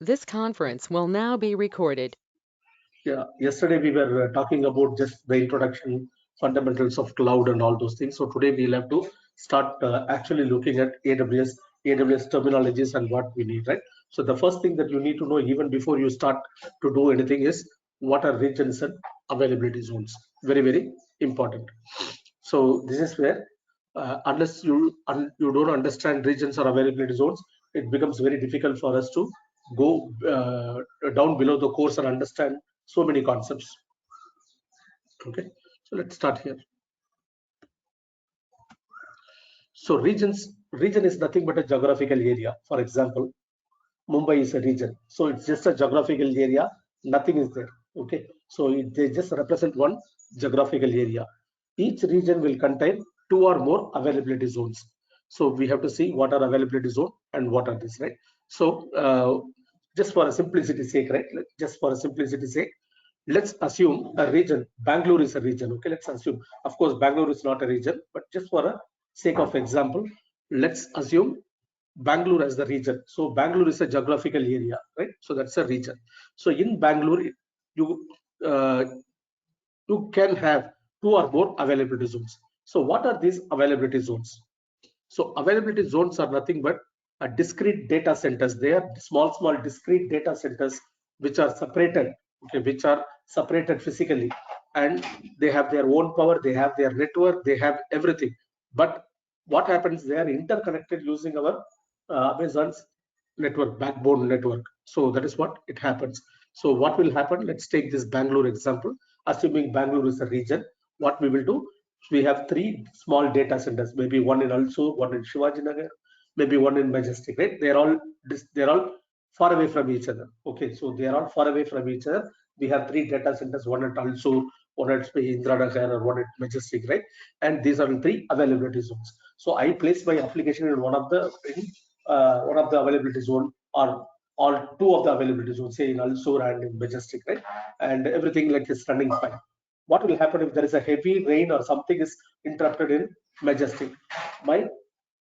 This conference will now be recorded. Yeah, yesterday we were talking about just the introduction, fundamentals of cloud and all those things. So today we'll have to start actually looking at AWS terminologies and what we need, right? So the first thing that you need to know even before you start to do anything is what are regions and availability zones. Very, very important. So this is where unless you don't understand regions or availability zones, it becomes very difficult for us to go down below the course and understand so many concepts. Okay, so let's start here. So region is nothing but a geographical area. For example, Mumbai is a region, so it's just a geographical area. Nothing is there. Okay, so they just represent one geographical area. Each region will contain two or more availability zones. So we have to see what are availability zone and what are this, right? So just for a simplicity sake, right? Just for a simplicity sake, let's assume a region. Bangalore is a region. Okay, let's assume. Of course, Bangalore is not a region, but just for a sake of example, let's assume Bangalore as the region. So Bangalore is a geographical area, right? So that's a region. So in Bangalore, you uh, you can have two or more availability zones. So what are these availability zones? So availability zones are nothing but a discrete data centers. They are small discrete data centers which are separated, okay, which are separated physically, and they have their own power, they have their network, they have everything. But what happens? They are interconnected using our Amazon's network, backbone network. So that is what it happens. So what will happen? Let's take this Bangalore example. Assuming Bangalore is a region, what we will do? We have three small data centers, maybe one in Alsur, one in Shivajinagar, maybe one in Majestic, right? They're all far away from each other. Okay, so they are all far away from each other. We have three data centers, one at Alsur, one at Indranagar, or one at Majestic, right? And these are three availability zones. So I place my application in one of the availability zone, or all two of the availability zones, say in Alsur and in Majestic, right? And everything like is running fine. What will happen if there is a heavy rain or something is interrupted in Majestic? My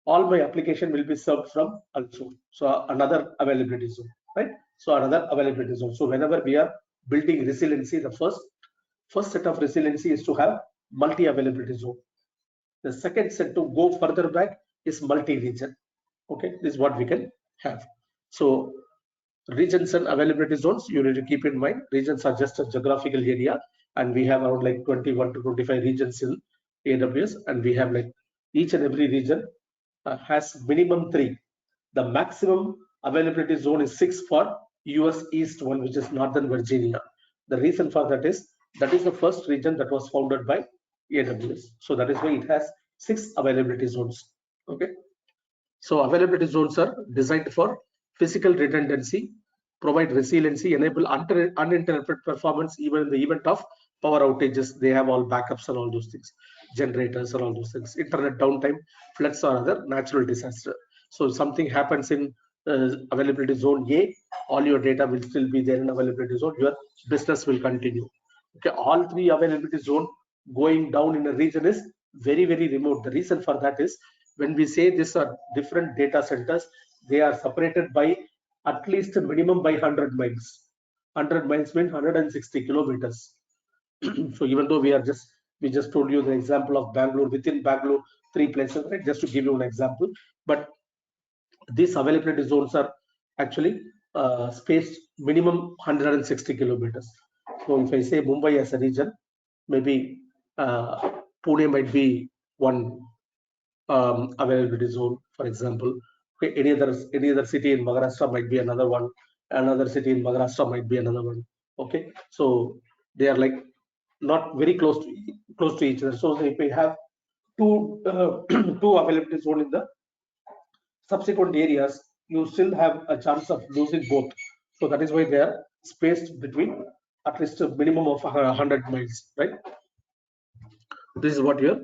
all my application will be served from Alsur. So another availability zone, right? So another availability zone. So whenever we are building resiliency, the first set of resiliency is to have multi-availability zone. The second set to go further back is multi-region. Okay, this is what we can have. So regions and availability zones, you need to keep in mind, regions are just a geographical area, and we have around like 21 to 25 regions in AWS, and we have like each and every region has minimum 3. The maximum availability zone is 6 for US East one, which is Northern Virginia. The reason for that is the first region that was founded by AWS. So that is why it has 6 availability zones. Okay. So availability zones are designed for physical redundancy, provide resiliency, enable uninterrupted performance even in the event of power outages. They have all backups and all those things, generators and all those things, internet downtime, floods or other natural disaster. So something happens in availability zone A, all your data will still be there in availability zone. Your business will continue. Okay, all three availability zone going down in a region is very, very remote. The reason for that is when we say these are different data centers, they are separated by at least a minimum by 100 miles. 100 miles means 160 kilometers. So even though we just told you the example of Bangalore, within Bangalore, 3 places, right? Just to give you an example. But these availability zones are actually spaced minimum 160 kilometers. So if I say Mumbai as a region, maybe Pune might be one availability zone, for example. Okay, any other city in Maharashtra might be another one. Another city in Maharashtra might be another one. Okay, so they are like not very close to each other. So if we have two two availability zone in the subsequent areas, you still have a chance of losing both. So that is why they are spaced between at least a minimum of 100 miles, right? This is what your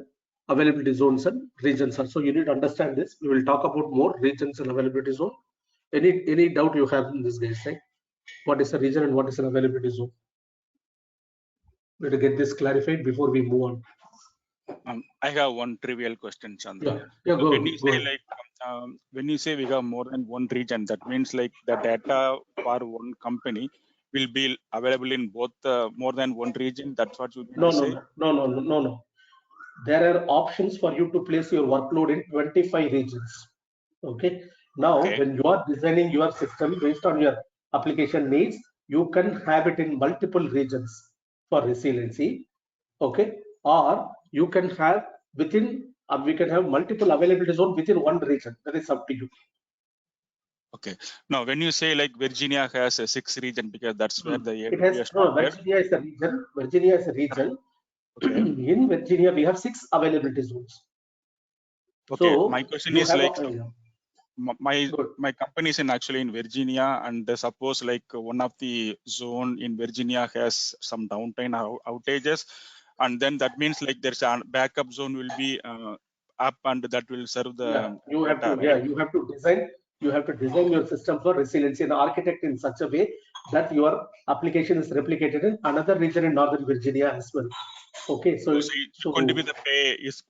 availability zones and regions are. So you need to understand this. We will talk about more regions and availability zone. Any doubt you have in this, guys, right? What is a region and what is an availability zone? We have to get this clarified before we move on. I have one trivial question, Chandra. Yeah, when you say when you say we have more than one region, that means like the data for one company will be available in both more than one region. That's what you mean No, to no, say? no. There are options for you to place your workload in 25 regions. Okay. Now, Okay. when you are designing your system based on your application needs, you can have it in multiple regions for resiliency. Okay. Or you can have within, we can have multiple availability zone within one region. That is up to you. Okay. Now, when you say like Virginia has a 6 region, because that's where the It has, AWS no, started. Virginia is a region. Virginia is a region. Okay. In Virginia, we have 6 availability zones. Okay. So My question you is have like, a, my company is actually in Virginia, and suppose like one of the zone in Virginia has some downtime outages, and then that means like there's a backup zone will be up, and that will serve yeah, the you have data, to, right? you have to design your system for resiliency and architect in such a way that your application is replicated in another region in Northern Virginia as well. Okay, So it's going to be the pay is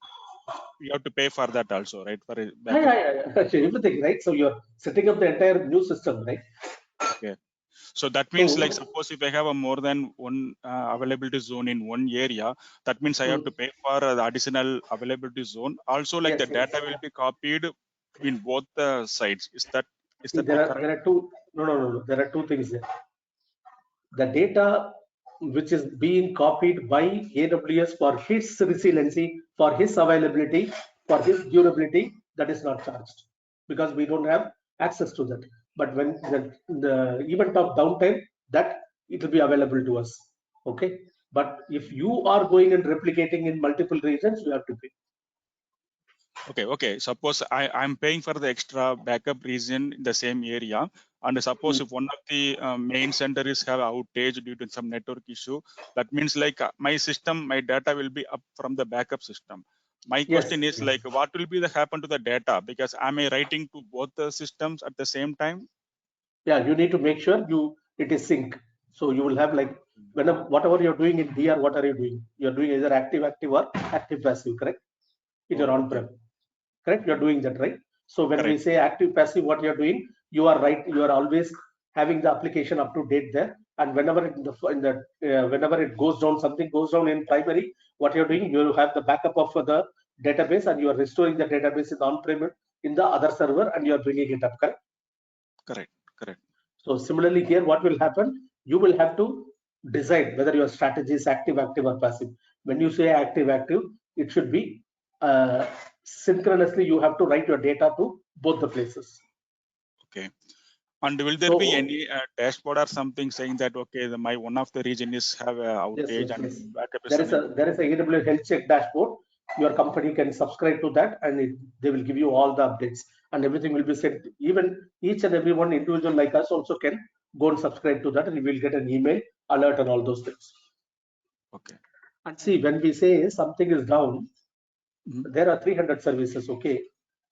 you have to pay for that also, right? For a backup. everything, right? So you're setting up the entire new system, right? Okay. So that means like So suppose if I have a more than one availability zone in one area, that means I have to pay for the additional availability zone. Also, like the yes, data will be copied in both the sides. Is that see, correct? there are two, no. There are two things there. The data which is being copied by AWS for his resiliency, for his availability, for his durability, that is not charged because we don't have access to that. But when the event of downtime, that it will be available to us. Okay. But if you are going and replicating in multiple regions, you have to pay. Okay. Suppose I'm paying for the extra backup region in the same area, and suppose if one of the main centers have outage due to some network issue, that means like my system, my data will be up from the backup system. My Yes. question is like, what will be the happen to the data? Because am I writing to both the systems at the same time? Yeah, you need to make sure it is sync. So you will have like whenever whatever you're doing in DR, what are you doing? You're doing either active or active passive, correct? In your Oh, okay. on-prem, correct? You're doing that, right? So when we Correct. say active passive, what you're doing, you are right. You are always having the application up to date there. And whenever whenever it goes down, something goes down in primary, what you're doing, you have the backup of the database, and you are restoring the database in on-prem in the other server, and you are bringing it up, correct? Correct. So similarly here, what will happen? You will have to decide whether your strategy is active, or passive. When you say active, it should be synchronously. You have to write your data to both the places. Okay. And will there be So any dashboard or something saying that okay, my one of the region is have a outage and yes. backup is unable There to? is a AWS health check dashboard. Your company can subscribe to that, and they will give you all the updates, and everything will be sent. Even each and every one individual like us also can go and subscribe to that, and you will get an email alert and all those things. Okay. And see, when we say something is down, Mhm. there are 300 services. Okay,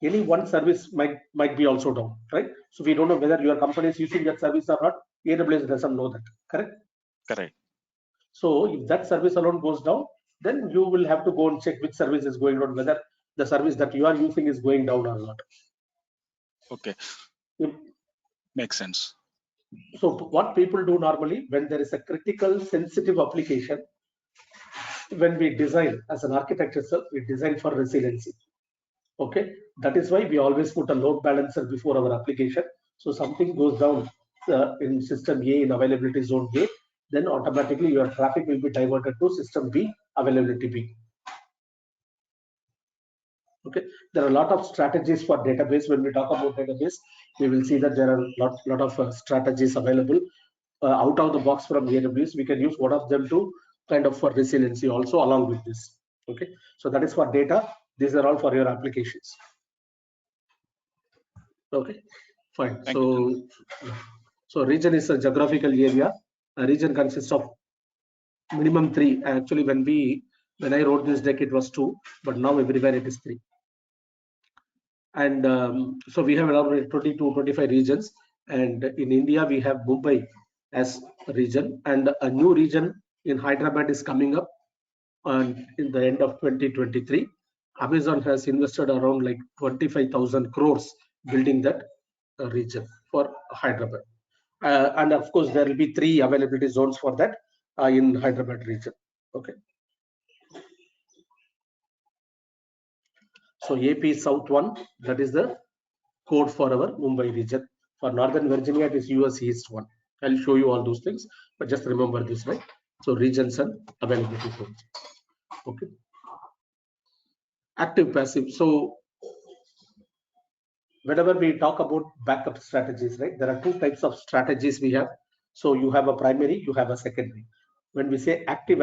any one service might be also down, right? So we don't know whether your company is using that service or not. AWS doesn't know that, correct? Correct. So if that service alone goes down, then you will have to go and check which service is going down, whether the service that you are using is going down or not. Okay. If- Makes sense. So what people do normally when there is a critical sensitive application, when we design as an architect itself, we design for resiliency. Okay, that is why we always put a load balancer before our application. So something goes down in system A in availability zone A, then automatically your traffic will be diverted to system B, availability B. Okay, there are a lot of strategies for database. When we talk about database, we will see that there are lot of strategies available out of the box from AWS. We can use one of them to kind of for resiliency also along with this. Okay, so that is for data. These are all for your applications. Okay, fine. Thank you, Chandra. So region is a geographical area. A region consists of minimum 3. Actually, when I wrote this deck, it was 2, but now everywhere it is 3. And so we have around 22, 25 regions. And in India, we have Mumbai as a region, and a new region in Hyderabad is coming up on in the end of 2023. Amazon has invested around like 25,000 crores building that region for Hyderabad. And of course, there will be 3 availability zones for that in Hyderabad region. Okay. So AP South 1, that is the code for our Mumbai region. For Northern Virginia, it is US East 1. I'll show you all those things, but just remember this, right? So regions and availability zones. Okay. Active passive. So whenever we talk about backup strategies, right, there are 2 types of strategies we have. So you have a primary, you have a secondary. When we say active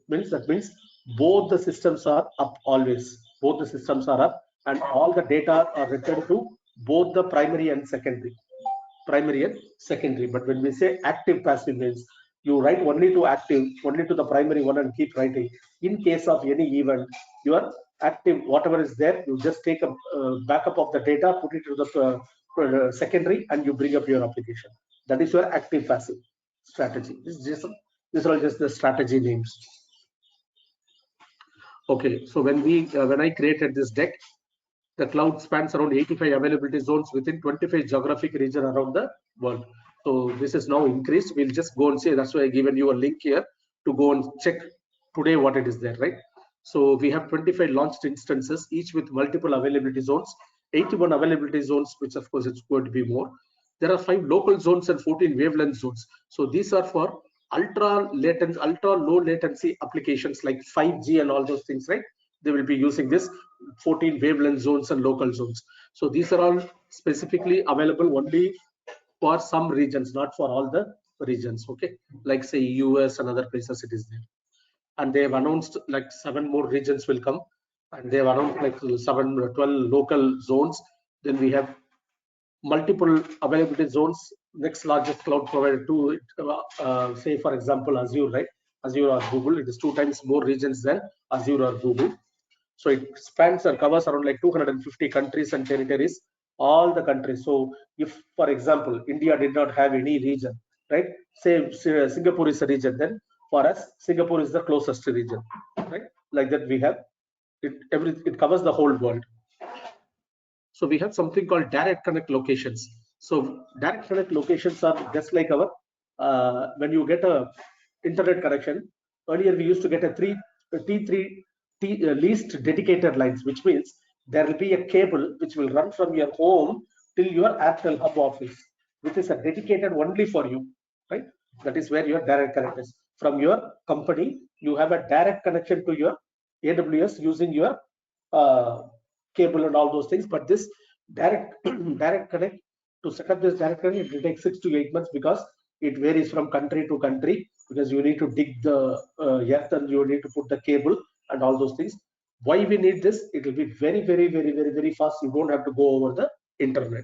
means that means both the systems are up always. Both the systems are up and all the data are returned to both the primary and secondary. But when we say active passive means you write only to the primary one and keep writing. In case of any event, your active, whatever is there, you just take a backup of the data, put it to the secondary, and you bring up your application. That is your active passive strategy. These are all just the strategy names. Okay, so when I created this deck, the cloud spans around 85 availability zones within 25 geographic region around the world. So this is now increased. We'll just go and see. That's why I given you a link here to go and check today what it is there, right? So we have 25 launched instances, each with multiple availability zones, 81 availability zones, which of course it's going to be more. There are 5 local zones and 14 wavelength zones. So these are for ultra low latency applications like 5G and all those things, right? They will be using this 14 wavelength zones and local zones. So these are all specifically available only for some regions, not for all the regions. Okay, like say US and other places it is there. And they have announced like 7 more regions will come, and they have announced like 12 local zones. Then we have multiple availability zones. Next largest cloud provider to say for example Azure, right? Azure or Google, it is 2 times more regions than Azure or Google. So it spans or covers around like 250 countries and territories, all the countries. So if, for example, India did not have any region, right? Say Singapore is a region, then for us, Singapore is the closest region, right? Like that we have, it covers the whole world. So we have something called direct connect locations. So direct connect locations are just like our, when you get a internet connection, earlier we used to get a T3 least dedicated lines, which means there will be a cable which will run from your home till your Airtel hub office, which is a dedicated only for you, right? That is where your direct connect is. From your company, you have a direct connection to your AWS using your cable and all those things. But this direct direct connect, to set up this direct connect, it will take 6 to 8 months because it varies from country to country, because you need to dig the earth and you need to put the cable and all those things. Why we need this? It will be very fast. You don't have to go over the internet.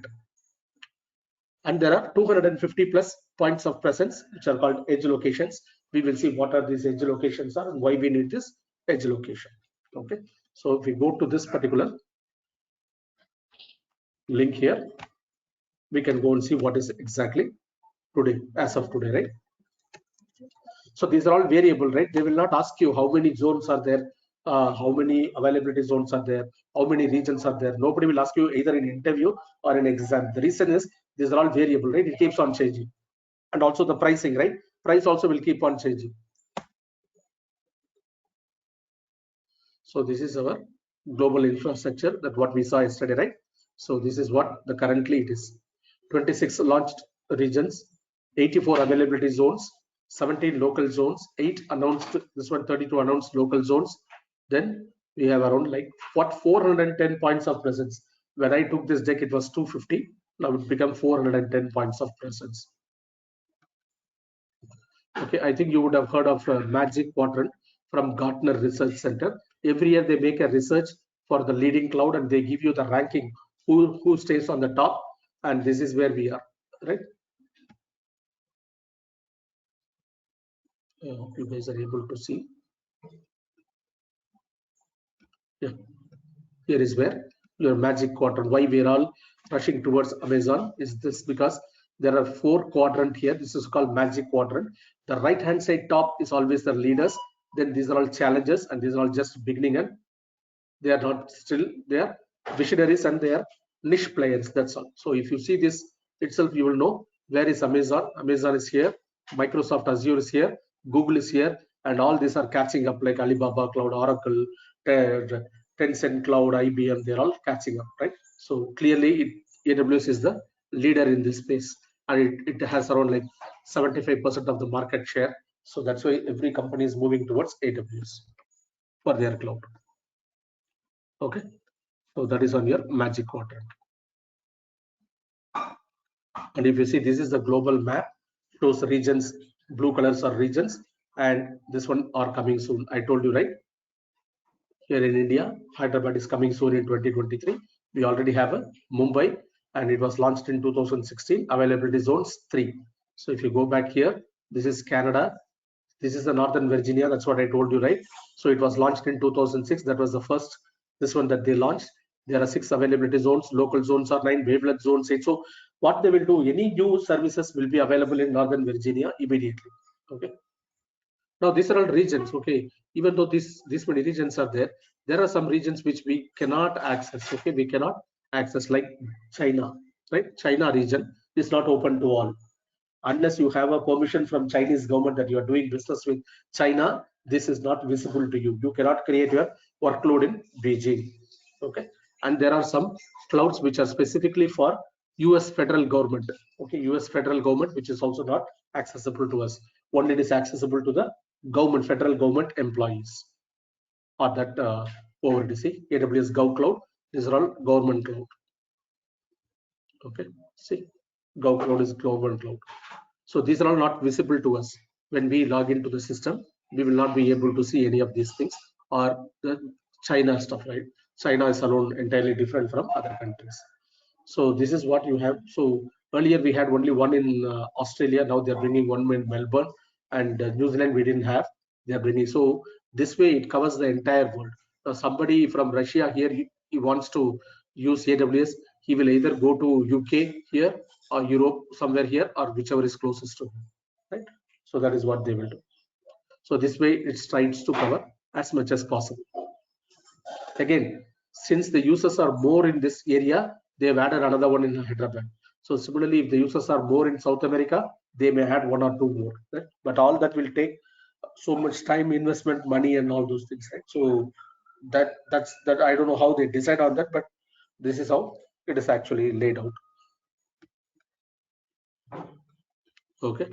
And there are 250 plus points of presence which are called edge locations. We will see what are these edge locations are and why we need this edge location. Okay, so if we go to this particular link here, we can go and see what is exactly today, as of today, right? So these are all variable, right? They will not ask you how many zones are there, how many availability zones are there, how many regions are there. Nobody will ask you either in interview or in exam. The reason is these are all variable, right? It keeps on changing. And also the pricing, right? Price also will keep on changing. So this is our global infrastructure, that what we saw yesterday, right? So this is what the currently it is. 26 launched regions, 84 availability zones, 17 local zones, 8 announced, this one 32 announced local zones. Then we have around like 410 points of presence. When I took this deck, it was 250. Now it become 410 points of presence. Okay, I think you would have heard of Magic Quadrant from Gartner Research Center. Every year they make a research for the leading cloud and they give you the ranking, who stays on the top, and this is where we are, right? I hope you guys are able to see. Yeah, here is where your Magic Quadrant. Why we are all rushing towards Amazon is this, because there are 4 quadrants here. This is called Magic Quadrant. The right hand side top is always the leaders. Then these are all challenges, and these are all just beginning, and they are not still, they are visionaries and they are niche players. That's all. So if you see this itself, you will know Where is Amazon? Amazon is here. Microsoft Azure is here. Google is here, and all these are catching up, like Alibaba Cloud, Oracle, Tencent Cloud, IBM. They're all catching up, right? So clearly, AWS is the leader in this space, and it has around like 75% of the market share. So that's why every company is moving towards AWS for their cloud. Okay, so that is on your magic quadrant. And if you see, this is the global map, shows regions, blue colors are regions, and this one are coming soon. I told you, right? Here in India, Hyderabad is coming soon in 2023. We already have a Mumbai, and it was launched in 2016. Availability zones 3. So if you go back here, this is Canada. This is the Northern Virginia. That's what I told you, right? So it was launched in 2006. That was the first, this one that they launched. There are 6 availability zones. Local zones are 9. Wavelength zones 8. So what they will do, any new services will be available in Northern Virginia immediately. Okay. Now these are all regions. Okay. Even though these many regions are there, there are some regions which we cannot access. Okay. We cannot access, like China, right? China region is not open to all. Unless you have a permission from Chinese government that you are doing business with China, this is not visible to you. You cannot create your workload in Beijing. Okay. And there are some clouds which are specifically for US federal government. Okay. US federal government, which is also not accessible to us. Only it is accessible to the government, federal government employees, or that over to see AWS Gov Cloud. These are all government cloud. Okay. See, Gov Cloud is government cloud. So these are all not visible to us. When we log into the system, we will not be able to see any of these things, or the China stuff, right? China is alone entirely different from other countries. So this is what you have. So earlier we had only one in Australia. Now they're bringing one in Melbourne, and New Zealand we didn't have. They're bringing. So this way it covers the entire world. Now somebody from Russia here, he wants to use AWS. He will either go to UK here, or Europe somewhere here, or whichever is closest to him, right? So that is what they will do. So this way it tries to cover as much as possible. Again, since the users are more in this area, they have added another one in Hyderabad. So similarly, if the users are more in South America, they may add 1 or 2 more, right? But all that will take so much time, investment, money, and all those things, right? So that's I don't know how they decide on that, but this is how it is actually laid out. Okay.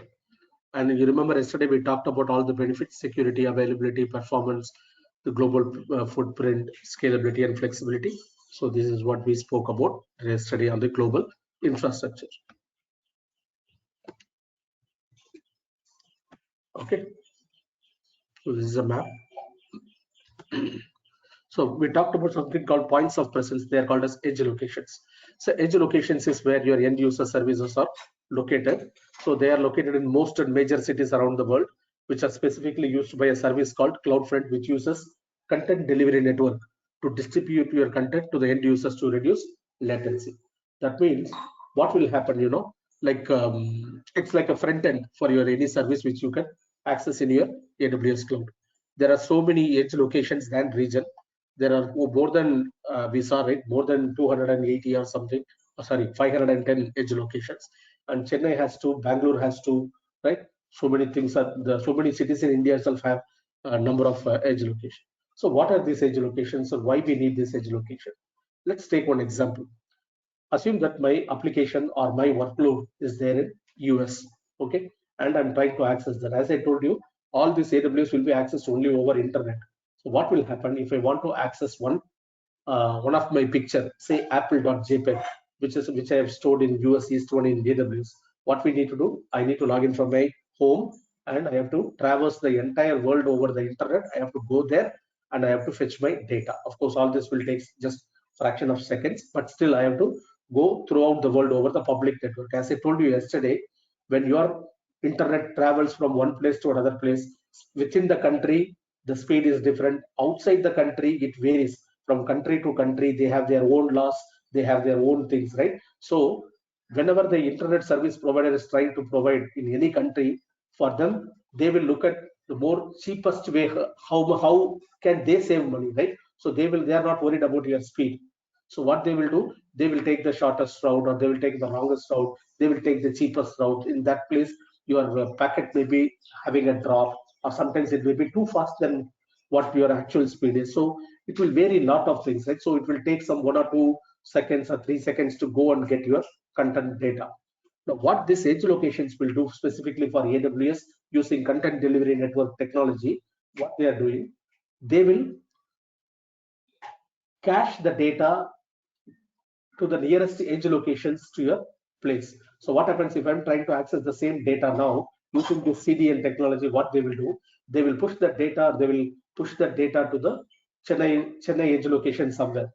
And you remember yesterday we talked about all the benefits: security, availability, performance, the global footprint, scalability, and flexibility. So this is what we spoke about yesterday on the global infrastructure. Okay. So this is a map. So we talked about something called points of presence. They are called as edge locations. So edge locations is where your end user services are located. So they are located in most major cities around the world, which are specifically used by a service called CloudFront, which uses content delivery network to distribute your content to the end users to reduce latency. That means what will happen, like it's like a front end for your any service which you can access in your AWS cloud. There are so many edge locations than region. There are more than we saw, right, more than 280 or something, sorry, 510 edge locations, and Chennai has 2, Bangalore has 2, right? So many things are so many cities in India itself have a number of edge locations. So what are these edge locations, and why we need this edge location? Let's take one example. Assume that my application or my workload is there in US, okay, and I'm trying to access that. As I told you, all these AWS will be accessed only over internet. So what will happen if I want to access one of my picture, say apple.jpg, which I have stored in US East one in AWS? What we need to do, I need to log in from my home, and I have to traverse the entire world over the internet. I have to go there, and I have to fetch my data. Of course, all this will take just fraction of seconds, but still I have to go throughout the world over the public network. As I told you yesterday, when your internet travels from one place to another place within the country, the speed is different. Outside the country, it varies from country to country. They have their own laws, they have their own things, right? So whenever the internet service provider is trying to provide in any country, for them, they will look at the more cheapest way, how can they save money, right? So they are not worried about your speed. So what they will do, they will take the shortest route, or they will take the longest route, they will take the cheapest route. In that place, your packet may be having a drop, or sometimes it may be too fast than what your actual speed is. So it will vary a lot of things, right? So it will take some 1 or 2 seconds or 3 seconds to go and get your content data. Now, what this edge locations will do specifically for AWS using content delivery network technology, what they are doing, they will cache the data to the nearest edge locations to your place. So what happens if I'm trying to access the same data now using this CDN technology? What they will do, they will push the data, they will push the data to the Chennai edge location somewhere.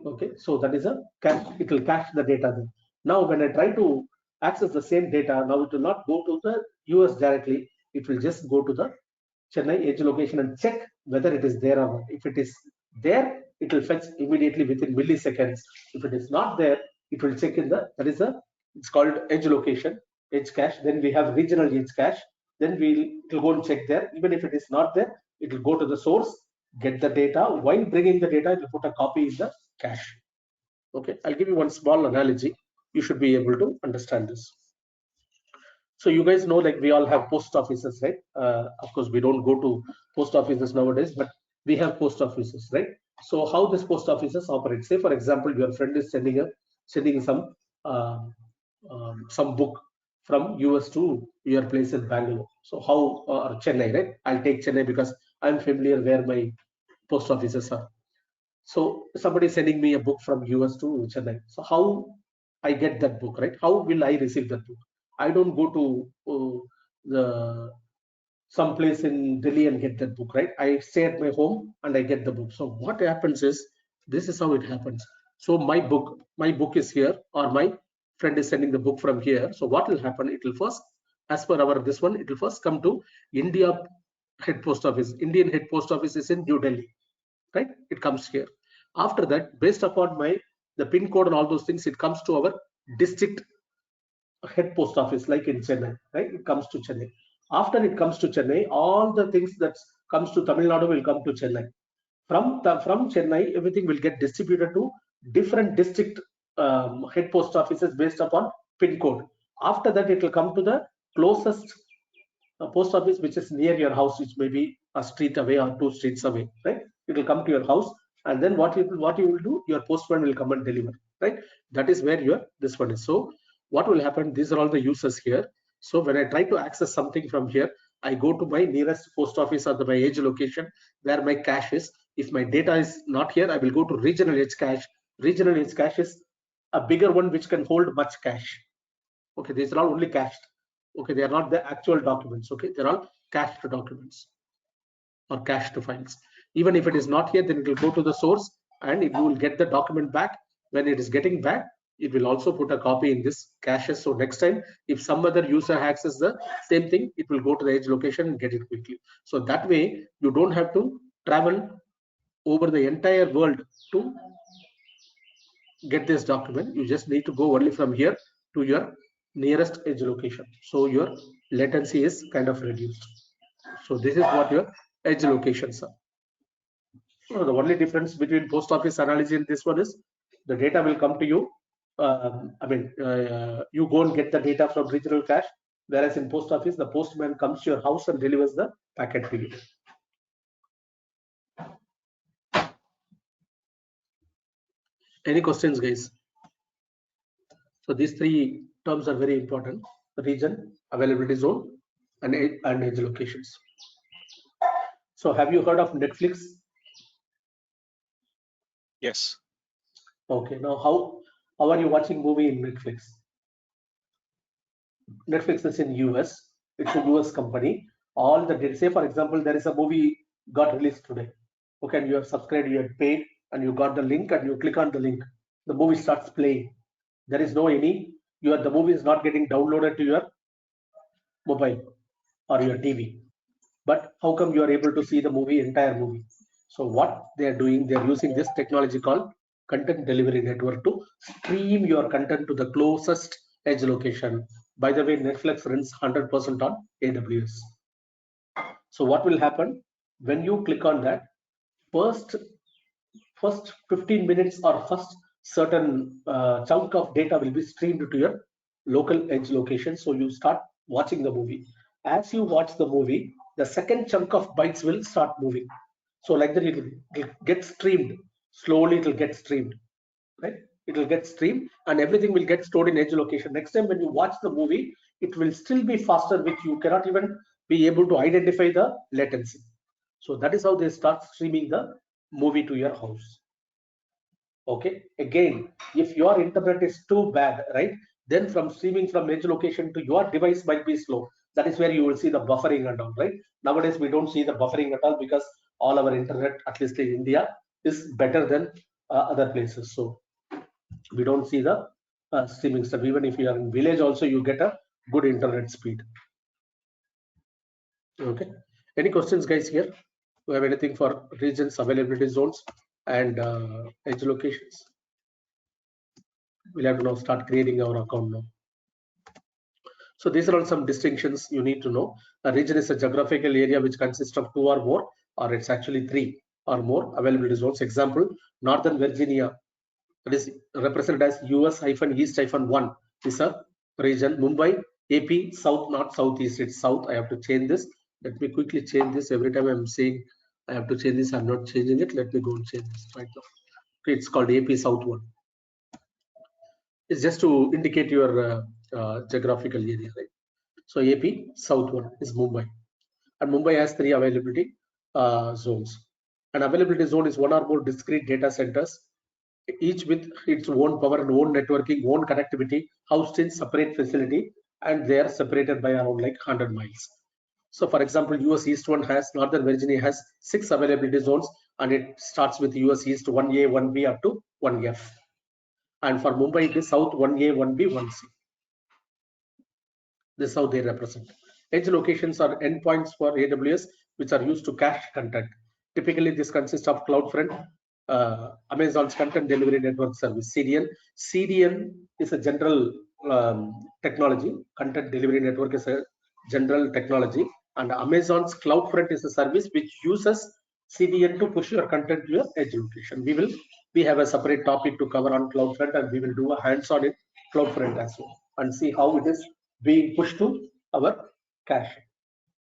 Okay, so that is a cache, it will cache the data there. Now when I try to access the same data, now it will not go to the US directly, it will just go to the Chennai edge location and check whether it is there or not. If it is there, it will fetch immediately within milliseconds. If it is not there, it will check in the, that is a, it's called edge location, edge cache. Then we have regional edge cache. Then it will go and check there. Even if it is not there, it will go to the source, get the data. While bringing the data, it will put a copy in the cache. Okay, I'll give you one small analogy. You should be able to understand this. So you guys know, like we all have post offices, right? Of course, we don't go to post offices nowadays, but we have post offices, right? So how this post offices operate? Say, for example, your friend is sending some book from US to your place in Bangalore. So how, or Chennai, right? I'll take Chennai because I'm familiar where my post offices are. So somebody is sending me a book from US to Chennai. So how I get that book, right? How will I receive that book? I don't go to the some place in Delhi and get that book, right? I stay at my home and I get the book. So what happens is, this is how it happens. So my book is here, or my friend is sending the book from here. So what will happen? It will first, as per our this one, it will first come to India head post office. Indian head post office is in New Delhi, right? It comes here. After that, based upon the pin code and all those things, it comes to our district head post office, like in Chennai, right? It comes to Chennai. After it comes to Chennai, all the things that comes to Tamil Nadu will come to Chennai. From Chennai, everything will get distributed to different district head post offices based upon pin code. After that, it will come to the closest post office which is near your house, which may be a street away or 2 streets away, right? It will come to your house, and then what you will do, your postman will come and deliver, right? That is where your this one is. So what will happen, these are all the users here. So when I try to access something from here, I go to my nearest post office or my edge location where my cache is. If my data is not here, I will go to regional edge cache. Regional edge cache is a bigger one which can hold much cache. Okay, these are all only cached. Okay, they are not the actual documents. Okay, they're all cached documents or cached files. Even if it is not here, then it will go to the source and you will get the document back. When it is getting back, it will also put a copy in this cache. So next time, if some other user accesses the same thing, it will go to the edge location and get it quickly. So that way, you don't have to travel over the entire world to get this document. You just need to go only from here to your nearest edge location. So your latency is kind of reduced. So this is what your edge locations are. So the only difference between post office analogy and this one is the data will come to you. You go and get the data from regional cache, whereas in post office, the postman comes to your house and delivers the packet to you. Any questions, guys? So these three terms are very important: region, availability zone, and edge locations. So have you heard of Netflix? Yes. Okay, now how are you watching movie in Netflix? Netflix is in US. It's a US company. All the, say for example, there is a movie got released today. Okay, and you have subscribed, you have paid, and you got the link, and you click on the link. The movie starts playing. There is no the movie is not getting downloaded to your mobile or your TV. But how come you are able to see the entire movie? So what they are doing, they are using this technology called content delivery network to stream your content to the closest edge location. By the way, Netflix runs 100% on AWS. So what will happen when you click on that? First first 15 minutes or first certain chunk of data will be streamed to your local edge location. So you start watching the movie. As you watch the movie, the second chunk of bytes will start moving. So like that, it will get streamed. Slowly it will get streamed, right? It will get streamed and everything will get stored in edge location. Next time when you watch the movie, it will still be faster, which you cannot even be able to identify the latency. So that is how they start streaming the movie to your house. Okay, again, if your internet is too bad, right, then from streaming from edge location to your device might be slow. That is where you will see the buffering and all, right? Nowadays we don't see the buffering at all because all our internet, at least in India, is better than other places. So we don't see the streaming stuff. Even if you are in village also, you get a good internet speed. Okay, any questions guys here? Do you have anything for regions, availability zones and edge locations? We'll have to now start creating our account now. So these are all some distinctions you need to know. A region is a geographical area which consists of 2 or more, or it's actually 3 or more availability zones. Example, Northern Virginia, that is represented as US-East-1 is a region. Mumbai, AP, South, not Southeast, it's South. I have to change this. Let me quickly change this. Every time I'm saying I have to change this, I'm not changing it. Let me go and change this right now. Okay, it's called AP South 1. It's just to indicate your geographical area, right? So AP South 1 is Mumbai. And Mumbai has 3 availability zones. An availability zone is 1 or more discrete data centers, each with its own power and own networking, own connectivity, housed in separate facility, and they are separated by around like 100 miles. So for example, US East 1 has, Northern Virginia has 6 availability zones, and it starts with US East 1A, 1B up to 1F. And for Mumbai, it is South 1A, 1B, 1C. This is how they represent. Edge locations are endpoints for AWS, which are used to cache content. Typically, this consists of CloudFront, Amazon's Content Delivery Network Service, CDN. CDN is a general technology. Content Delivery Network is a general technology. And Amazon's CloudFront is a service which uses CDN to push your content to your edge location. We have a separate topic to cover on CloudFront, and we will do a hands-on in CloudFront as well and see how it is being pushed to our cache.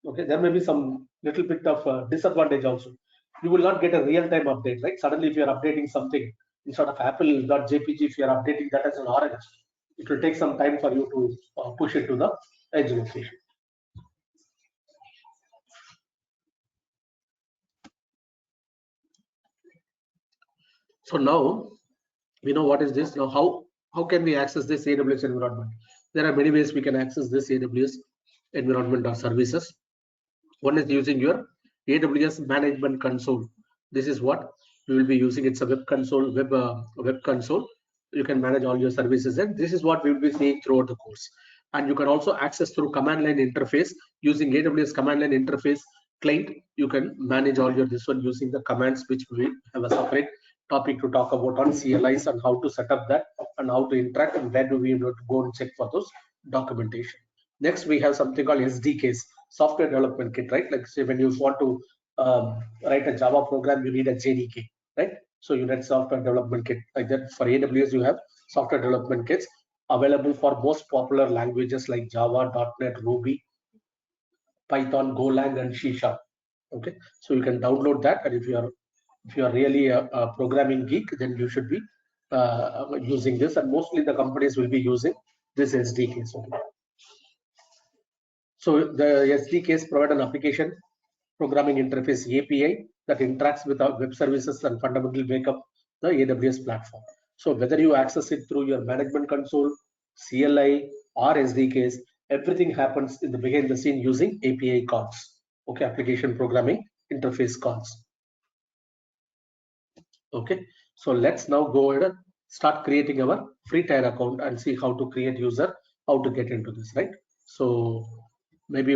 Okay, there may be some little bit of disadvantage also. You will not get a real-time update, right? Suddenly, if you are updating something instead of apple.jpg, if you are updating that as an orange, it will take some time for you to push it to the edge location. So now we know what is this. Now how can we access this AWS environment? There are many ways we can access this AWS environment or services. One is using your AWS management console. This is what we will be using. It's a web console, web console. You can manage all your services, and this is what we will be seeing throughout the course. And you can also access through command line interface using AWS command line interface client. You can manage all your this one using the commands, which we have a separate topic to talk about on CLIs and how to set up that and how to interact and where do we need to go and check for those documentation. Next, we have something called SDKs, software development kit, right? Like say when you want to write a Java program, you need a JDK, right? So you need software development kit like that. For AWS, you have software development kits available for most popular languages like Java, .NET, Ruby, Python, Golang, and C#. Okay, so you can download that, and if you are really a programming geek, then you should be using this, and mostly the companies will be using this SDKs. Okay. So the SDKs provide an application programming interface API that interacts with our web services and fundamentally make up the AWS platform. So whether you access it through your management console, CLI, or SDKs, everything happens in the behind the scene using API calls. Okay, application programming interface calls. Okay, so let's now go ahead and start creating our free tier account and see how to create user, how to get into this, right? So maybe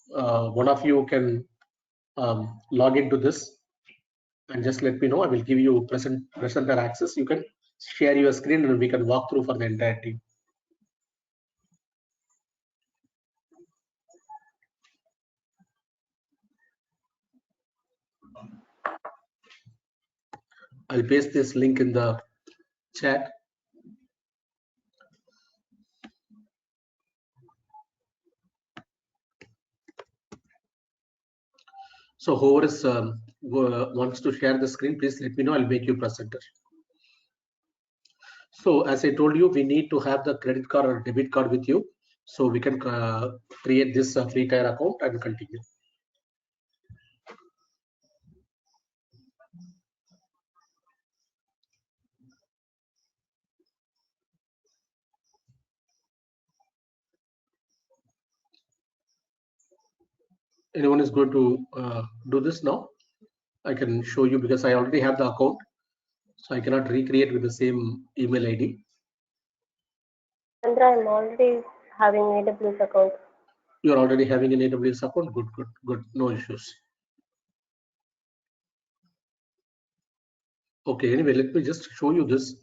one of you can log into this and just let me know. I will give you presenter access. You can share your screen and we can walk through for the entire team. I'll paste this link in the chat. So whoever is wants to share the screen, please let me know. I'll make you presenter. So as I told you, we need to have the credit card or debit card with you, so we can create this free tier account and continue. Anyone is going to do this now? I can show you because I already have the account, so I cannot recreate with the same email ID. Chandra, I'm already having AWS account. You're already having an AWS account. Good, good, good. No issues. Okay. Anyway, let me just show you this.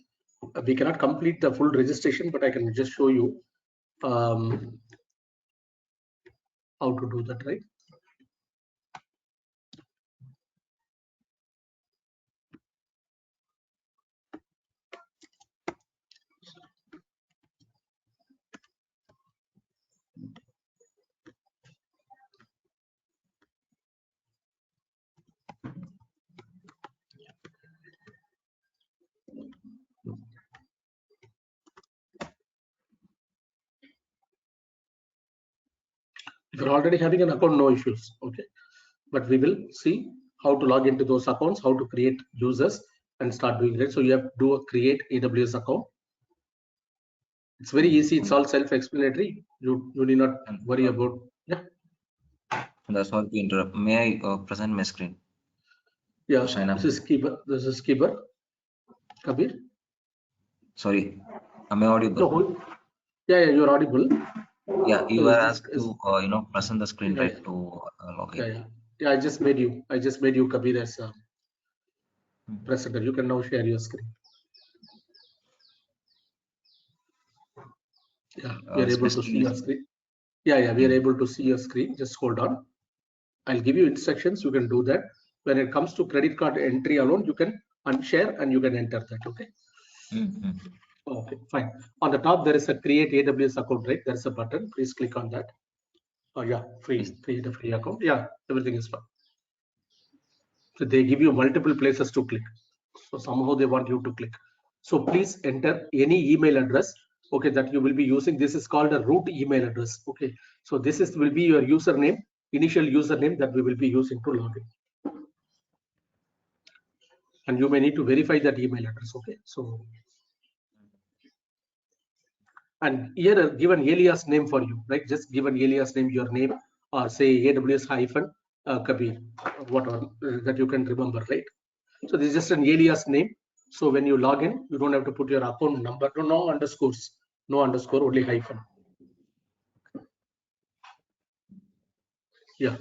We cannot complete the full registration, but I can just show you how to do that, right? If you're already having an account, no issues. Okay. But we will see how to log into those accounts, how to create users and start doing it. So you have to do a create AWS account. It's very easy. It's all self-explanatory. You need not worry about. Yeah. That's all to interrupt. May I present my screen? Yeah. Sign up. This is Kibar. This is Kibar. Kabir. Sorry, am I audible? No. Yeah, you're audible. Yeah, you So were is this, asked to present the screen, yeah, right, to log in. Yeah. I just made you Kabir as a presenter. You can now share your screen. Yeah, we are able to see your screen. Yeah, we are able to see your screen. Just hold on. I'll give you instructions. You can do that. When it comes to credit card entry alone, you can unshare and you can enter that. Okay. Okay, fine. On the top, there is a create AWS account, right? There's a button. Please click on that. Oh yeah, create a free account. Yeah, everything is fine. So they give you multiple places to click. So somehow they want you to click. So please enter any email address, okay, that you will be using. This is called a root email address. Okay. So this will be your username, initial username that we will be using to log in. And you may need to verify that email address. Okay. So, and here give an alias name for you, right? Just give an alias name, your name, or say AWS hyphen Kabir, whatever that you can remember, right? So this is just an alias name. So when you log in, you don't have to put your account number. No underscores, no underscore, only hyphen. Yeah.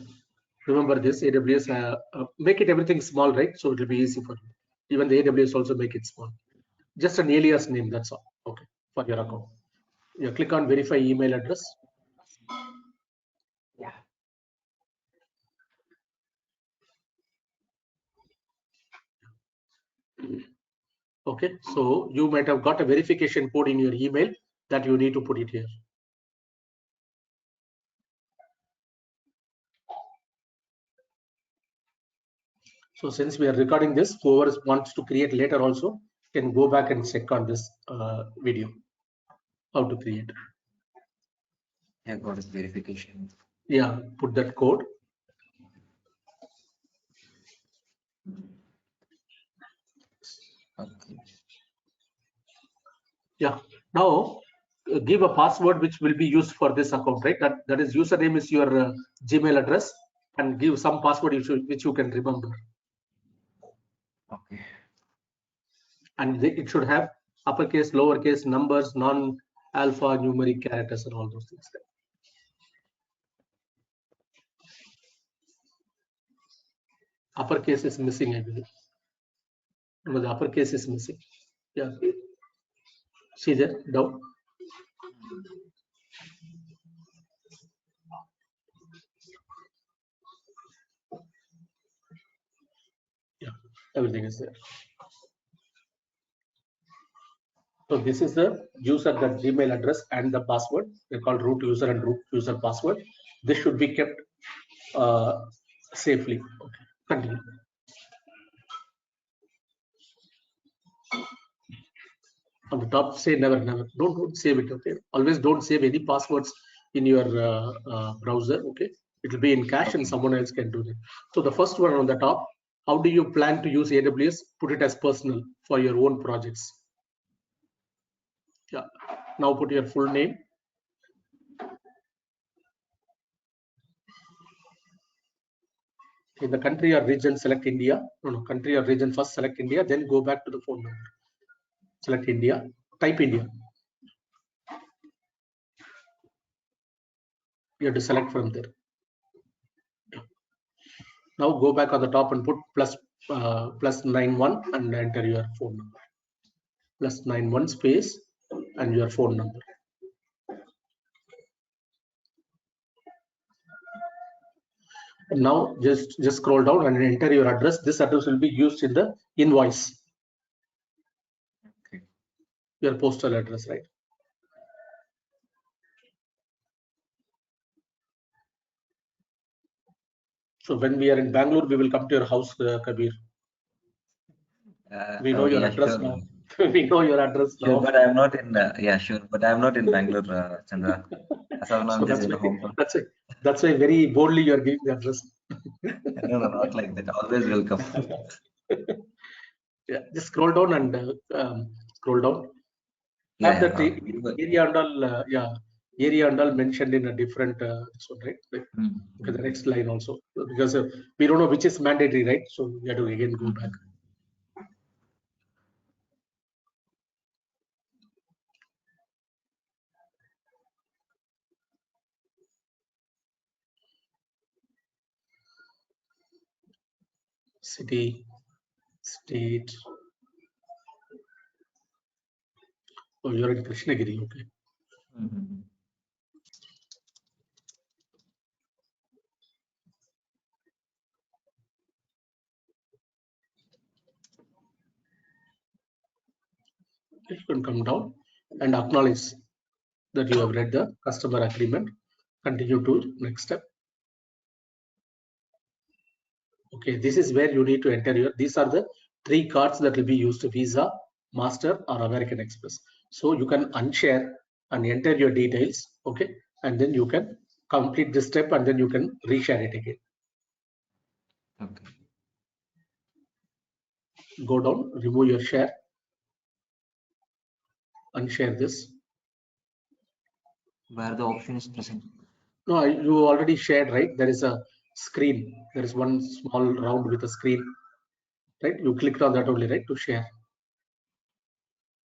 Remember this AWS, make it everything small, right? So it will be easy for you. Even the AWS also make it small. Just an alias name, that's all. Okay, for your account. Yeah, click on verify email address. Yeah. Okay, so you might have got a verification code in your email that you need to put it here. So since we are recording this, whoever wants to create later also can go back and check on this video, how to create. Yeah, got it, verification. Yeah, put that code. Okay. Yeah, now give a password which will be used for this account, right? That is username is your Gmail address, and give some password which you can remember. Okay. And it should have uppercase, lowercase, numbers, non-alpha, numeric characters, and all those things. Uppercase is missing, I believe. No, the uppercase is missing. Yeah. See there, down. Yeah, everything is there. So this is the user, the Gmail address and the password. They're called root user and root user password. This should be kept safely. Okay, continue. On the top, say never, never. Don't save it. Okay, always don't save any passwords in your browser. Okay, it will be in cache and someone else can do that. So the first one on the top, how do you plan to use AWS? Put it as personal for your own projects. Yeah. Now put your full name. In the country or region, select India. No, country or region first, select India, then go back to the phone number. Select India, type India. You have to select from there. Now go back on the top and put plus 91 and enter your phone number. Plus 91 space and your phone number. And now just scroll down and enter your address. This address will be used in the invoice. Okay. Your postal address, right? So when we are in Bangalore, we will come to your house, Kabir. We know your Yeah, address sure. now. We know your address Sure, now. but I'm not in. Yeah, sure, but I'm not in Bangalore, Chandra. As of now, So I'm just in home. that's why very boldly you are giving the address. No, not like that. Always welcome. Yeah, just scroll down and scroll down. Have that area and all, area and all mentioned in a different this one, right? Like, okay, the next line also, because we don't know which is mandatory, right? So we have to again go back. City, state. Oh, you're in Krishnagiri, okay. You can come down and acknowledge that you have read the customer agreement. Continue to next step. Okay, this is where you need to enter your, these are the 3 cards that will be used: Visa, Master or American Express. So you can unshare and enter your details, okay, and then you can complete this step and then you can reshare it again. Okay. Go down, remove your share, unshare this. Where the option is present? No, you already shared, right? There is a screen. There is one small round with a screen, right? You clicked on that only, right, to share.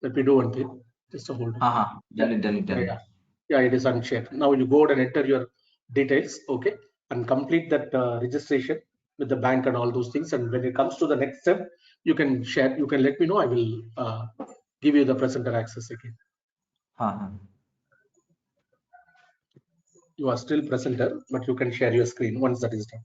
Let me do one thing. Just a hold on. Done it. Yeah, it is unshared. Now you go ahead and enter your details, okay, and complete that registration with the bank and all those things. And when it comes to the next step, you can share. You can let me know. I will give you the presenter access again. You are still presenter, but you can share your screen once that is done.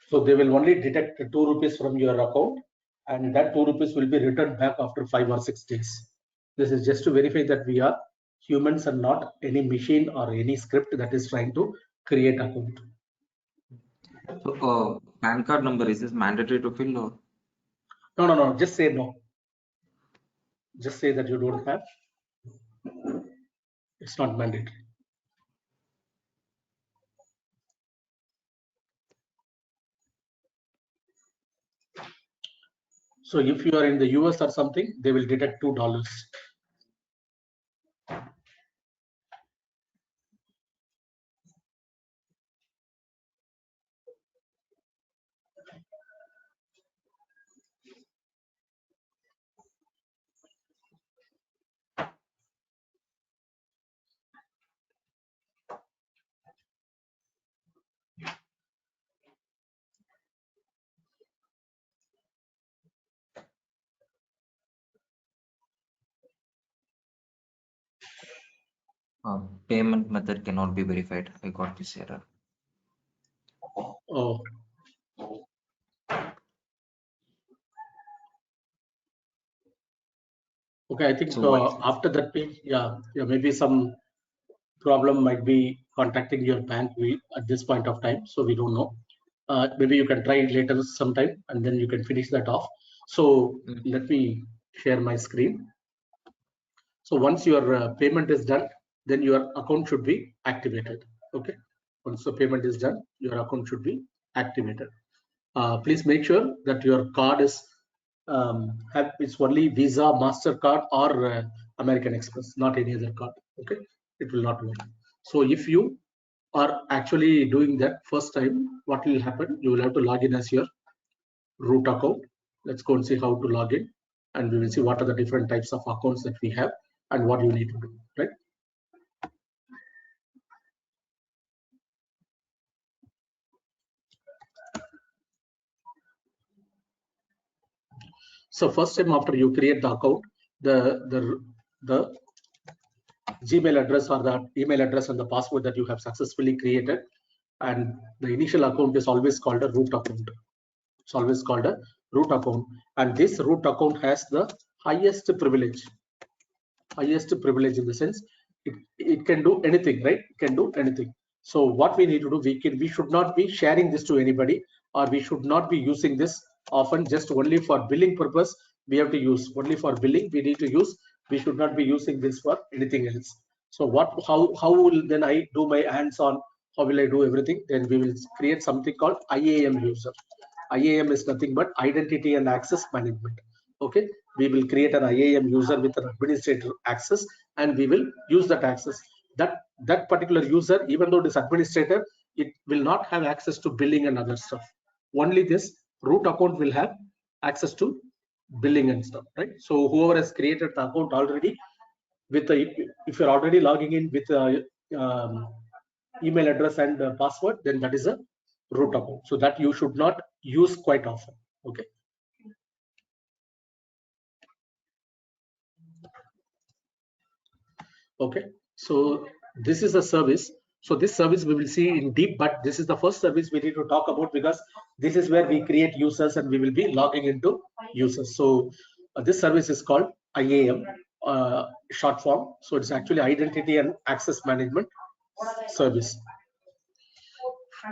So they will only detect 2 rupees from your account, and that 2 rupees will be returned back after 5 or 6 days. This is just to verify that we are humans and not any machine or any script that is trying to create account. So, PAN card number, is this mandatory to fill or? No. Just say no. Just say that you don't have. It's not mandatory. So if you are in the US or something, they will deduct $2. Payment method cannot be verified. I got this error. Oh. Okay, I think So after that page, yeah, maybe some problem might be contacting your bank at this point of time, so we don't know. Maybe you can try it later sometime, and then you can finish that off. So let me share my screen. So once your payment is done, then your account should be activated. Okay, once the payment is done, your account should be activated. Please make sure that your card is it's only Visa, MasterCard, or American Express, not any other card. Okay, it will not work. So if you are actually doing that first time, what will happen? You will have to log in as your root account. Let's go and see how to log in, and we will see what are the different types of accounts that we have and what you need to do. Right. So first time after you create the account, the Gmail address or the email address and the password that you have successfully created, and the initial account is always called a root account. It's always called a root account, and this root account has the highest privilege. Highest privilege in the sense it can do anything, right? It can do anything. So what we need to do, we should not be sharing this to anybody, or we should not be using this often. Just only for billing purpose we have to use. Only for billing we need to use. We should not be using this for anything else. So how will then I do my hands on? How will I do everything? Then we will create something called IAM user. IAM is nothing but identity and access management. Okay, we will create an IAM user with an administrator access, and we will use that access. That particular user, even though it is administrator, it will not have access to billing and other stuff. Only this root account will have access to billing and stuff, right? So whoever has created the account already with if you're already logging in with email address and password, then that is a root account. So that you should not use quite often. Okay. Okay, so this is a service. So this service we will see in deep, but this is the first service we need to talk about, because this is where we create users and we will be logging into users. So this service is called IAM, short form. So it's actually identity and access management service.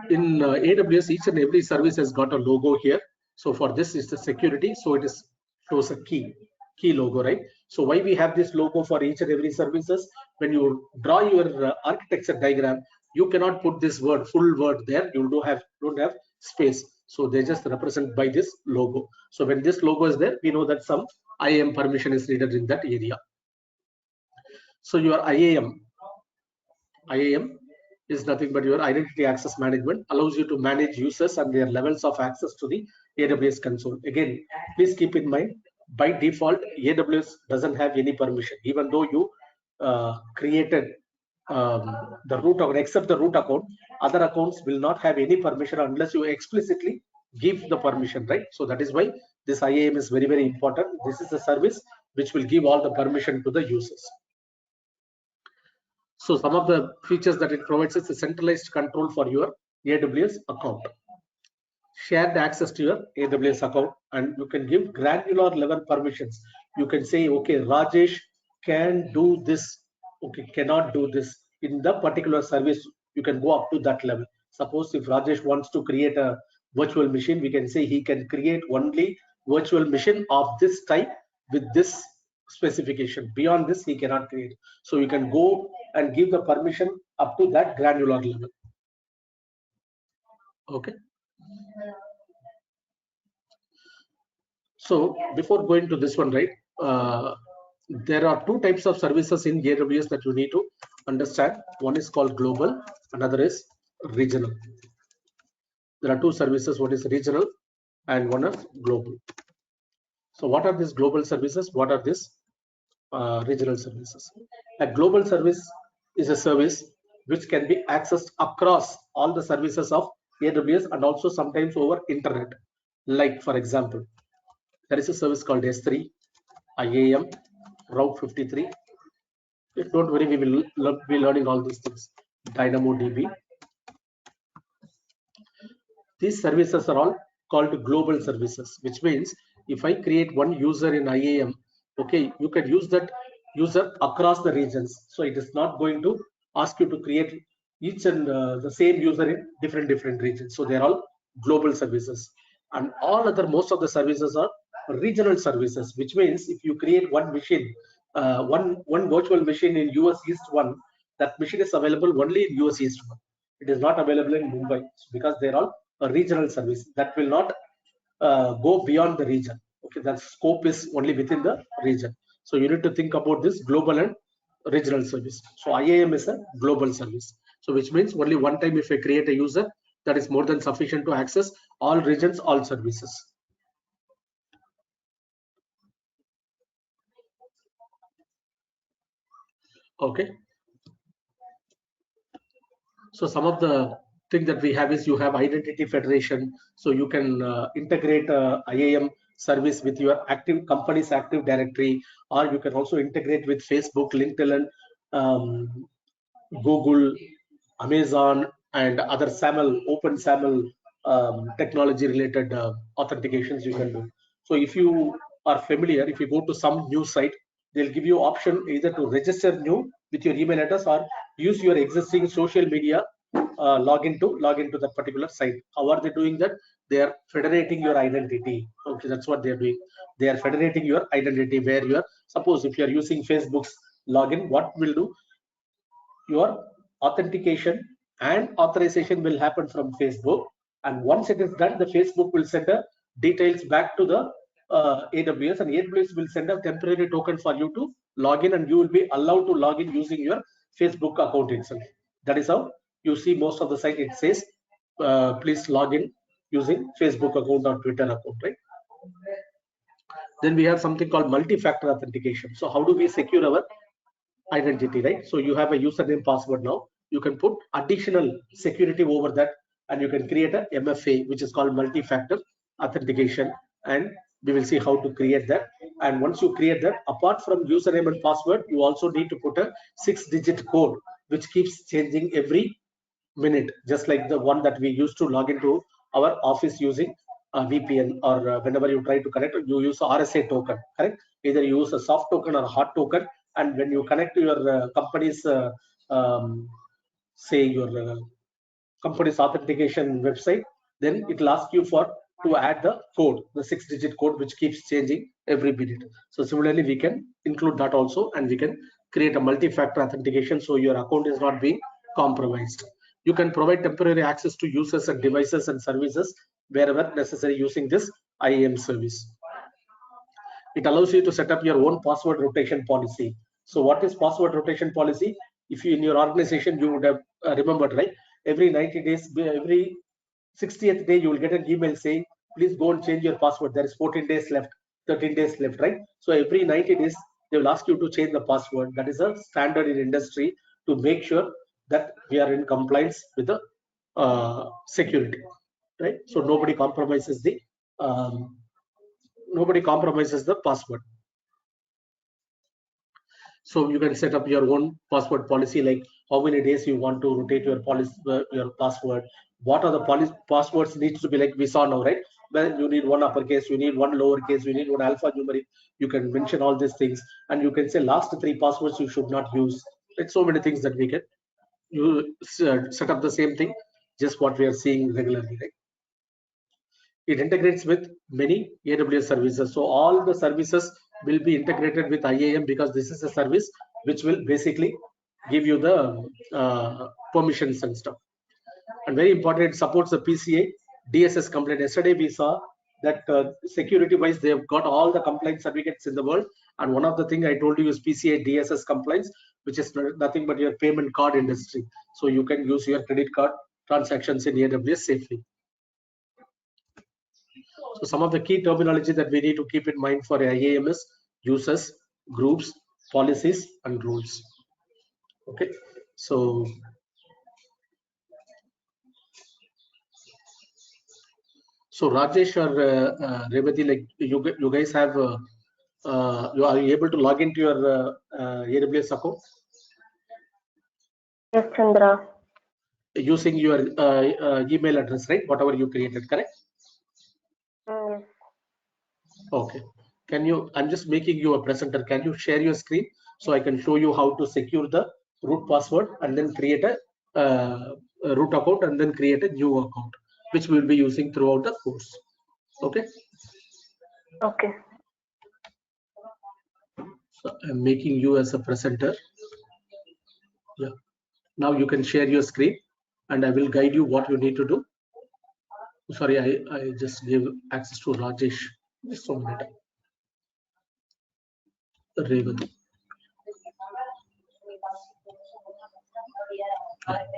In AWS, each and every service has got a logo here. So for this is the security. So it is shows a key logo, right? So why we have this logo for each and every services? When you draw your architecture diagram, you cannot put this full word there. You don't have space. So they just represent by this logo. So when this logo is there, we know that some IAM permission is needed in that area. So your IAM is nothing but your identity access management, allows you to manage users and their levels of access to the AWS console. Again, please keep in mind, by default, AWS doesn't have any permission, even though you created the root account. Except the root account, other accounts will not have any permission unless you explicitly give the permission, right? So that is why this IAM is very, very important. This is a service which will give all the permission to the users. So some of the features that it provides is a centralized control for your AWS account, shared access to your AWS account, and you can give granular level permissions. You can say, okay, Rajesh can do this, okay, cannot do this in the particular service. You can go up to that level. Suppose if Rajesh wants to create a virtual machine, we can say he can create only virtual machine of this type with this specification. Beyond this, he cannot create. So you can go and give the permission up to that granular level. Okay. So before going to this one, right, there are two types of services in AWS that you need to understand. One is called global, another is regional. There are two services, one is regional and one is global. So what are these global services? What are these regional services? A global service is a service which can be accessed across all the services of AWS and also sometimes over internet. Like for example, there is a service called S3, IAM, Route 53. Don't worry, we will be learning all these things. DynamoDB. These services are all called global services, which means if I create one user in IAM, okay, you can use that user across the regions. So it is not going to ask you to create each and the same user in different regions. So they're all global services, and all other most of the services are regional services, which means if you create one machine, one virtual machine in US East 1, that machine is available only in US East 1. It is not available in Mumbai because they're all a regional service that will not go beyond the region. Okay, that scope is only within the region. So you need to think about this global and regional service. So IAM is a global service. So which means only one time if I create a user, that is more than sufficient to access all regions, all services. Okay. So some of the thing that we have is you have identity federation. So you can integrate IAM service with your active company's active directory, or you can also integrate with Facebook, LinkedIn, Google, Amazon, and other SAML, open SAML technology related authentications you can do. So if you are familiar, if you go to some news site, they'll give you option either to register new with your email address or use your existing social media log into that particular site. How are they doing that? They are federating your identity. Okay, that's what they are doing. They are federating your identity where you are. Suppose if you are using Facebook's login, what will do? Your authentication and authorization will happen from Facebook, and once it is done, the Facebook will send the details back to the AWS, and AWS will send a temporary token for you to log in, and you will be allowed to log in using your Facebook account itself. That is how you see most of the site it says please log in using Facebook account or Twitter account, right? Then we have something called multi-factor authentication. So how do we secure our identity, right? So you have a username, password. Now you can put additional security over that, and you can create a MFA, which is called multi-factor authentication, and we will see how to create that. And once you create that, apart from username and password, you also need to put a 6-digit code which keeps changing every minute, just like the one that we used to log into our office using VPN, or whenever you try to connect, you use RSA token, correct? Either you use a soft token or a hard token, and when you connect to your company's say your company's authentication website, then it will ask you for to add the code, the 6-digit code, which keeps changing every minute. So similarly, we can include that also, and we can create a multi-factor authentication so your account is not being compromised. You can provide temporary access to users and devices and services wherever necessary using this IAM service. It allows you to set up your own password rotation policy. So what is password rotation policy? If you in your organization, you would have remembered, right? Every 90 days, every 60th day, you will get an email saying, please go and change your password. There is 14 days left, 13 days left, right? So every 90 days, they will ask you to change the password. That is a standard in industry to make sure that we are in compliance with the security, right? So nobody compromises the password. So you can set up your own password policy, like how many days you want to rotate your policy, your password. What are the passwords needs to be, like we saw now, right? Well, you need one uppercase, you need one lowercase, you need one alphanumeric. You can mention all these things, and you can say last 3 passwords you should not use. It's so many things that we can you set up the same thing, just what we are seeing regularly, right? It integrates with many AWS services. So all the services will be integrated with IAM, because this is a service which will basically give you the permissions and stuff. And very important, it supports the PCA DSS complaint. Yesterday we saw that security wise they have got all the compliance certificates in the world, and one of the thing I told you is PCI DSS compliance, which is nothing but your payment card industry. So you can use your credit card transactions in AWS safely. So some of the key terminology that we need to keep in mind for IAM is users, groups, policies, and rules. Okay, so Rajesh or Revati, like you guys have are you able to log into your AWS account? Yes, Chandra. Using your email address, right? Whatever you created, correct? Yes. Okay. Can you? I'm just making you a presenter. Can you share your screen so I can show you how to secure the root password and then create a root account and then create a new account, which we'll be using throughout the course. Okay. Okay. So I'm making you as a presenter. Yeah. Now you can share your screen and I will guide you what you need to do. Sorry, I just gave access to Rajesh. Just one minute. Revati.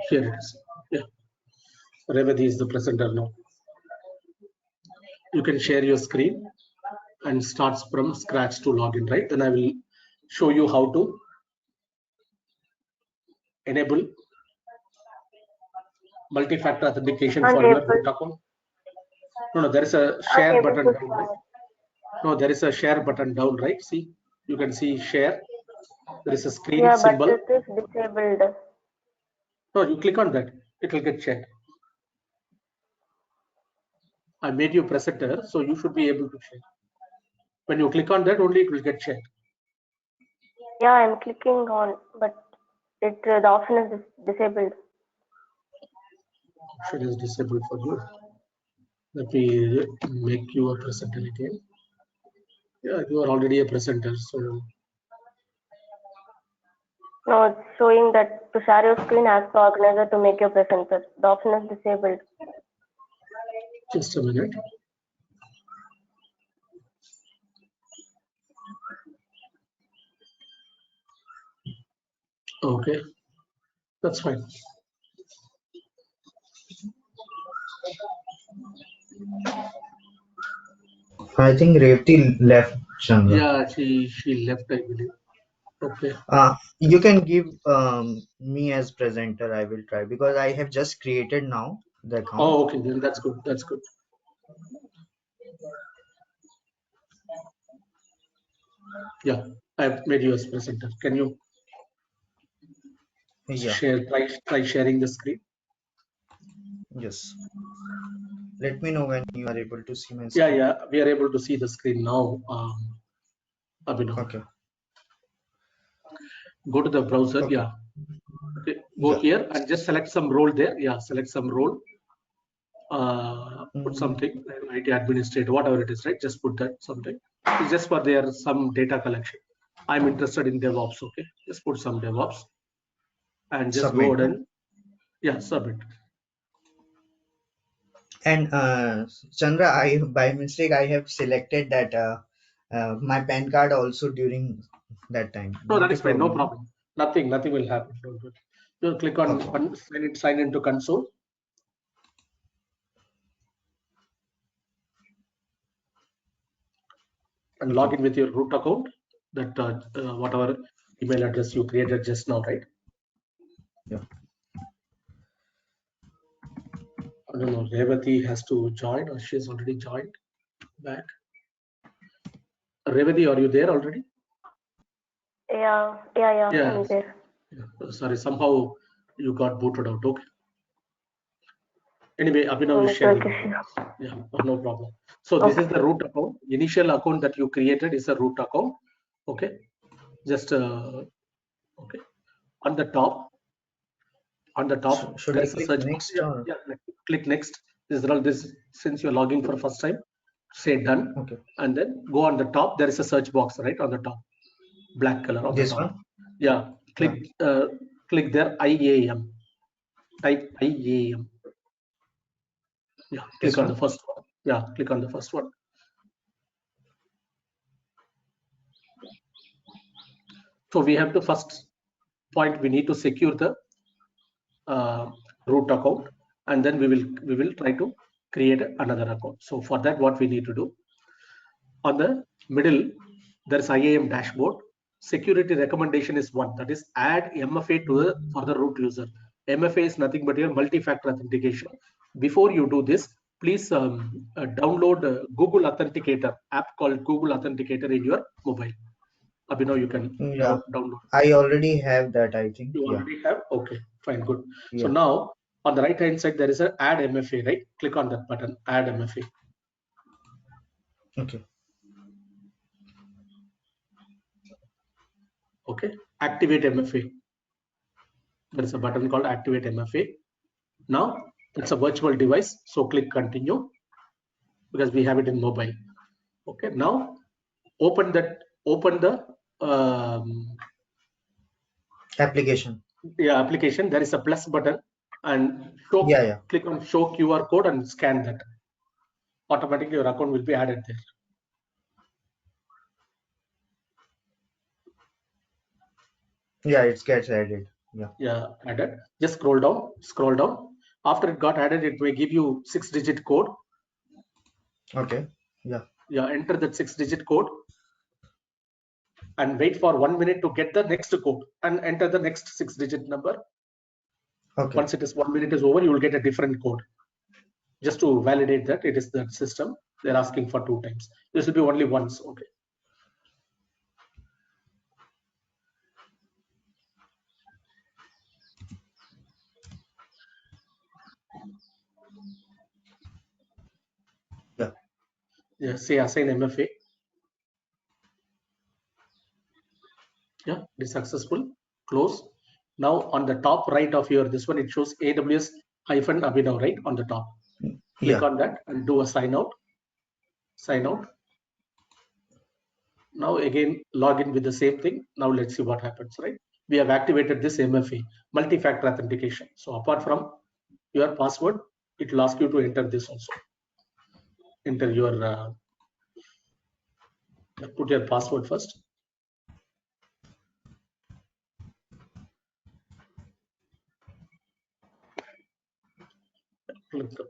Here it is. Yeah. Revati is the presenter now. You can share your screen and starts from scratch to login, right? Then I will show you how to enable multi-factor authentication for your root account. No, there is a share button down, right? No, there is a share button down, right? See, you can see share. There is a screen symbol. But it is disabled. No, you click on that, it will get shared. I made you presenter, so you should be able to share. When you click on that, only it will get shared. Yeah, I'm clicking on, but the option is disabled. Option is disabled for you. Let me make you a presenter again. Yeah, you are already a presenter, so. No, it's showing that to share your screen, ask the organizer to make your presenter. The option is disabled. Just a minute. Okay, that's fine. I think Revati left, Chandra. Yeah, she left, I believe. Okay. You can give me as presenter. I will try because I have just created now the account. Oh, okay, then that's good. That's good. Yeah, I've made you as presenter. Can you share? Try sharing the screen. Yes. Let me know when you are able to see my screen. Yeah, we are able to see the screen now. Abhinav. Okay. Go to the browser. Okay. Yeah. Okay. Go here and just select some role there. Yeah, select some role. Put something, IT administrator, whatever it is, right? Just put that something. It's just for their some data collection. I'm interested in DevOps. Okay, just put some DevOps and just submit, go ahead and submit. And Chandra, I by mistake I have selected that my PAN card also during that time. No, that is fine. No problem. Nothing will happen. You click on sign into console. And log in with your root account, that whatever email address you created just now, right? Yeah. I don't know, Revati has to join or she's already joined back. Revati, are you there already? Yeah, I'm there. Yeah. Sorry, somehow you got booted out. Okay. Anyway, Abhinav is sharing. Yeah, no problem. So this is the root account. Initial account that you created is a root account. Okay. Just okay. On the top, should I click next? Yeah, click next. This since you're logging for first time, say done. Okay. And then go on the top. There is a search box right on the top, black color on this the top. One? Yeah. Click there. IAM. Type IAM. Yeah. Click on the first one. Yeah. Click on the first one. So we have to first point, we need to secure the root account, and then we will try to create another account. So for that, what we need to do, on the middle, there's IAM dashboard. Security recommendation is one, that is add MFA for the root user. MFA is nothing but your multi-factor authentication. Before you do this, please download Google Authenticator app called Google Authenticator in your mobile. Abhinav, you can download. I already have that, I think. You already have? Okay, fine, good. Yeah. So now on the right hand side, there is an add MFA, right? Click on that button, add MFA. Okay. Okay, activate MFA. There is a button called activate MFA. Now it's a virtual device, so click continue because we have it in mobile. Okay, now open the application. Yeah, application. There is a plus button and click on show QR code and scan that. Automatically your account will be added there. Yeah, it gets added. Yeah, added. Just scroll down. After it got added, it may give you 6-digit code. Okay. Yeah, enter that 6-digit code and wait for 1 minute to get the next code and enter the next 6-digit number. Okay. Once it is 1 minute is over, you will get a different code. Just to validate that it is that system, they're asking for 2 times. This will be only once. Okay. Yeah, say assign MFA. Yeah, it is successful. Close. Now on the top right of your this one, it shows AWS -Abhinav, right? On the top. Click on that and do a sign out. Sign out. Now again log in with the same thing. Now let's see what happens, right? We have activated this MFA, multi-factor authentication. So apart from your password, it will ask you to enter this also. Enter your put your password first.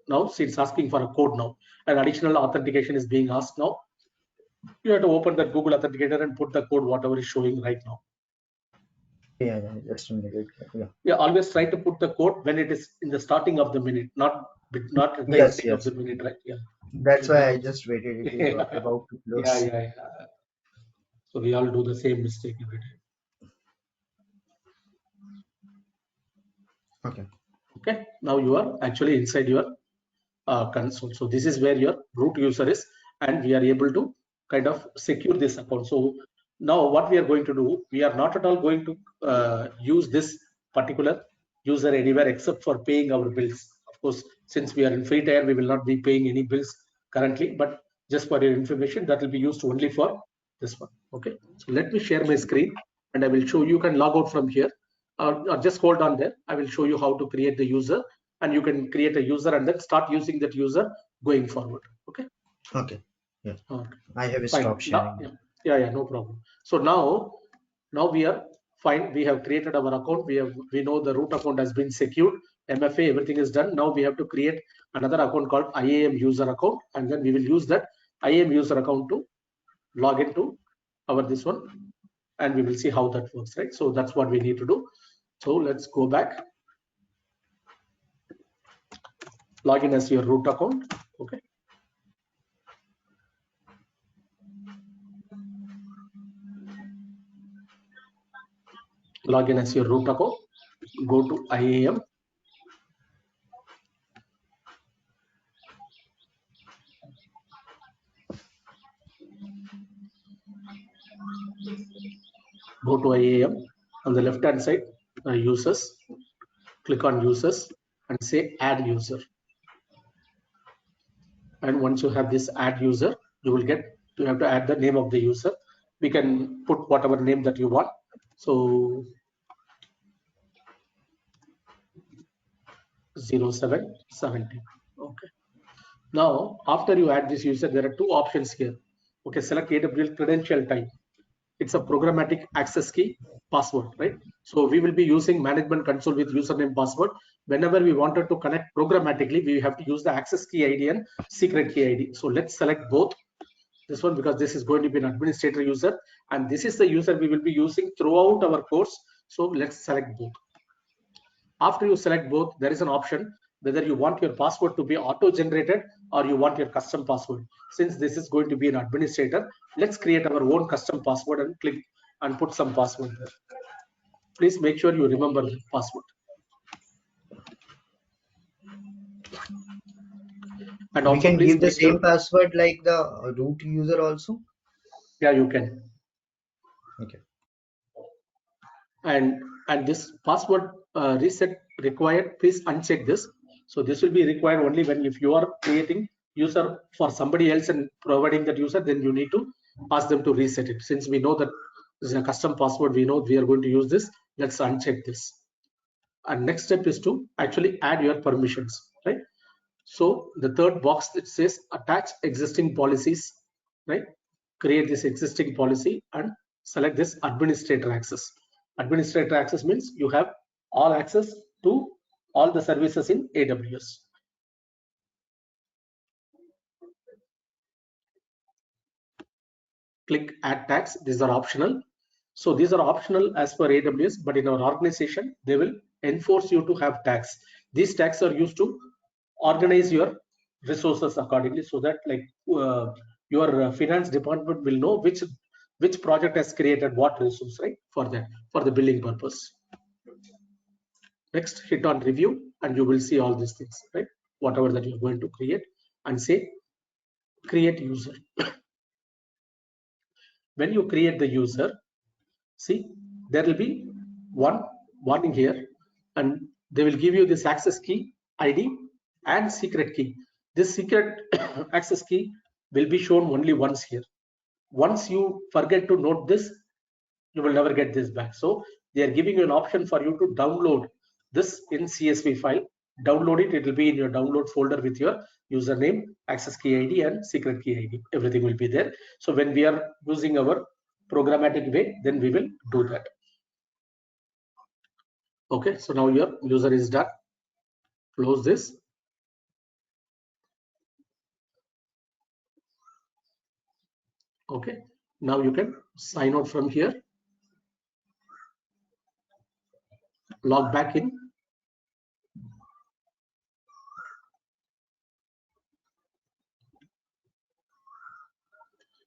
Now see, it's asking for a code now. An additional authentication is being asked now. You have to open that Google Authenticator and put the code whatever is showing right now. Yeah, just a minute. Yeah, always try to put the code when it is in the starting of the minute, not at the ending of the minute, right? Yeah. That's why I just waited. It is about to close. Yeah. So we all do the same mistake every day. Okay. Now you are actually inside your console. So this is where your root user is, and we are able to kind of secure this account. So now what we are going to do, we are not at all going to use this particular user anywhere except for paying our bills. Of course, since we are in free tier, we will not be paying any bills currently, but just for your information, that will be used only for this one. Okay. So let me share my screen and I will show you. You can log out from here or just hold on there. I will show you how to create the user, and you can create a user and then start using that user going forward. Okay. Okay. Yeah. Okay. I have stopped sharing. Yeah, no problem. So now we are fine. We have created our account. We know the root account has been secured. MFA, everything is done. Now we have to create another account called IAM user account, and then we will use that IAM user account to log into our this one, and we will see how that works, right? So that's what we need to do. So let's go back. Log in as your root account. Okay. Log in as your root account. Go to IAM. Go to IAM. On the left hand side, users. Click on users and say add user. And once you have this add user, you have to add the name of the user. We can put whatever name that you want. So 0717. Okay. Now after you add this user, there are 2 options here. Okay, select AWS credential type. it's a programmatic access key password, right? So we will be using management console with username password. Whenever we wanted to connect programmatically, we have to use the access key ID and secret key ID. So let's select both. This one, because this is going to be an administrator user, and this is the user we will be using throughout our course. So let's select both. After you select both, there is an option whether you want your password to be auto-generated or you want your custom password. Since this is going to be an administrator, let's create our own custom password and click and put some password there. Please make sure you remember the password. And We also can please give the make sure, same password like the root user also. yeah, you can. Okay. And this password reset required, please uncheck this. So this will be required only when if you are creating user for somebody else and providing that user, then you need to ask them to reset it. Since we know that this is a custom password, we know we are going to use this, let's uncheck this. And next step is to actually add your permissions, right? So the third box that says attach existing policies, right? Create this existing policy and select this administrator access. Administrator access means you have all access to all the services in AWS. Click add tags. These are optional. So these are optional as per AWS, but in our organization, they will enforce you to have tags. These tags are used to organize your resources accordingly, so that like your finance department will know which project has created what resource, right? For that, for the billing purpose. Next, hit on review and you will see all these things, right? Whatever that you're going to create, and say create user. When you create the user, see, there will be one warning here, and they will give you this access key ID and secret key. This secret access key will be shown only once here. Once you forget to note this, you will never get this back. So they are giving you an option for you to download this in CSV file. Download it. It will be in your download folder with your username, access key ID, and secret key ID. Everything will be there. So when we are using our programmatic way, then we will do that. Okay, so now your user is done. Close this. Okay, now you can sign out from here. Log back in.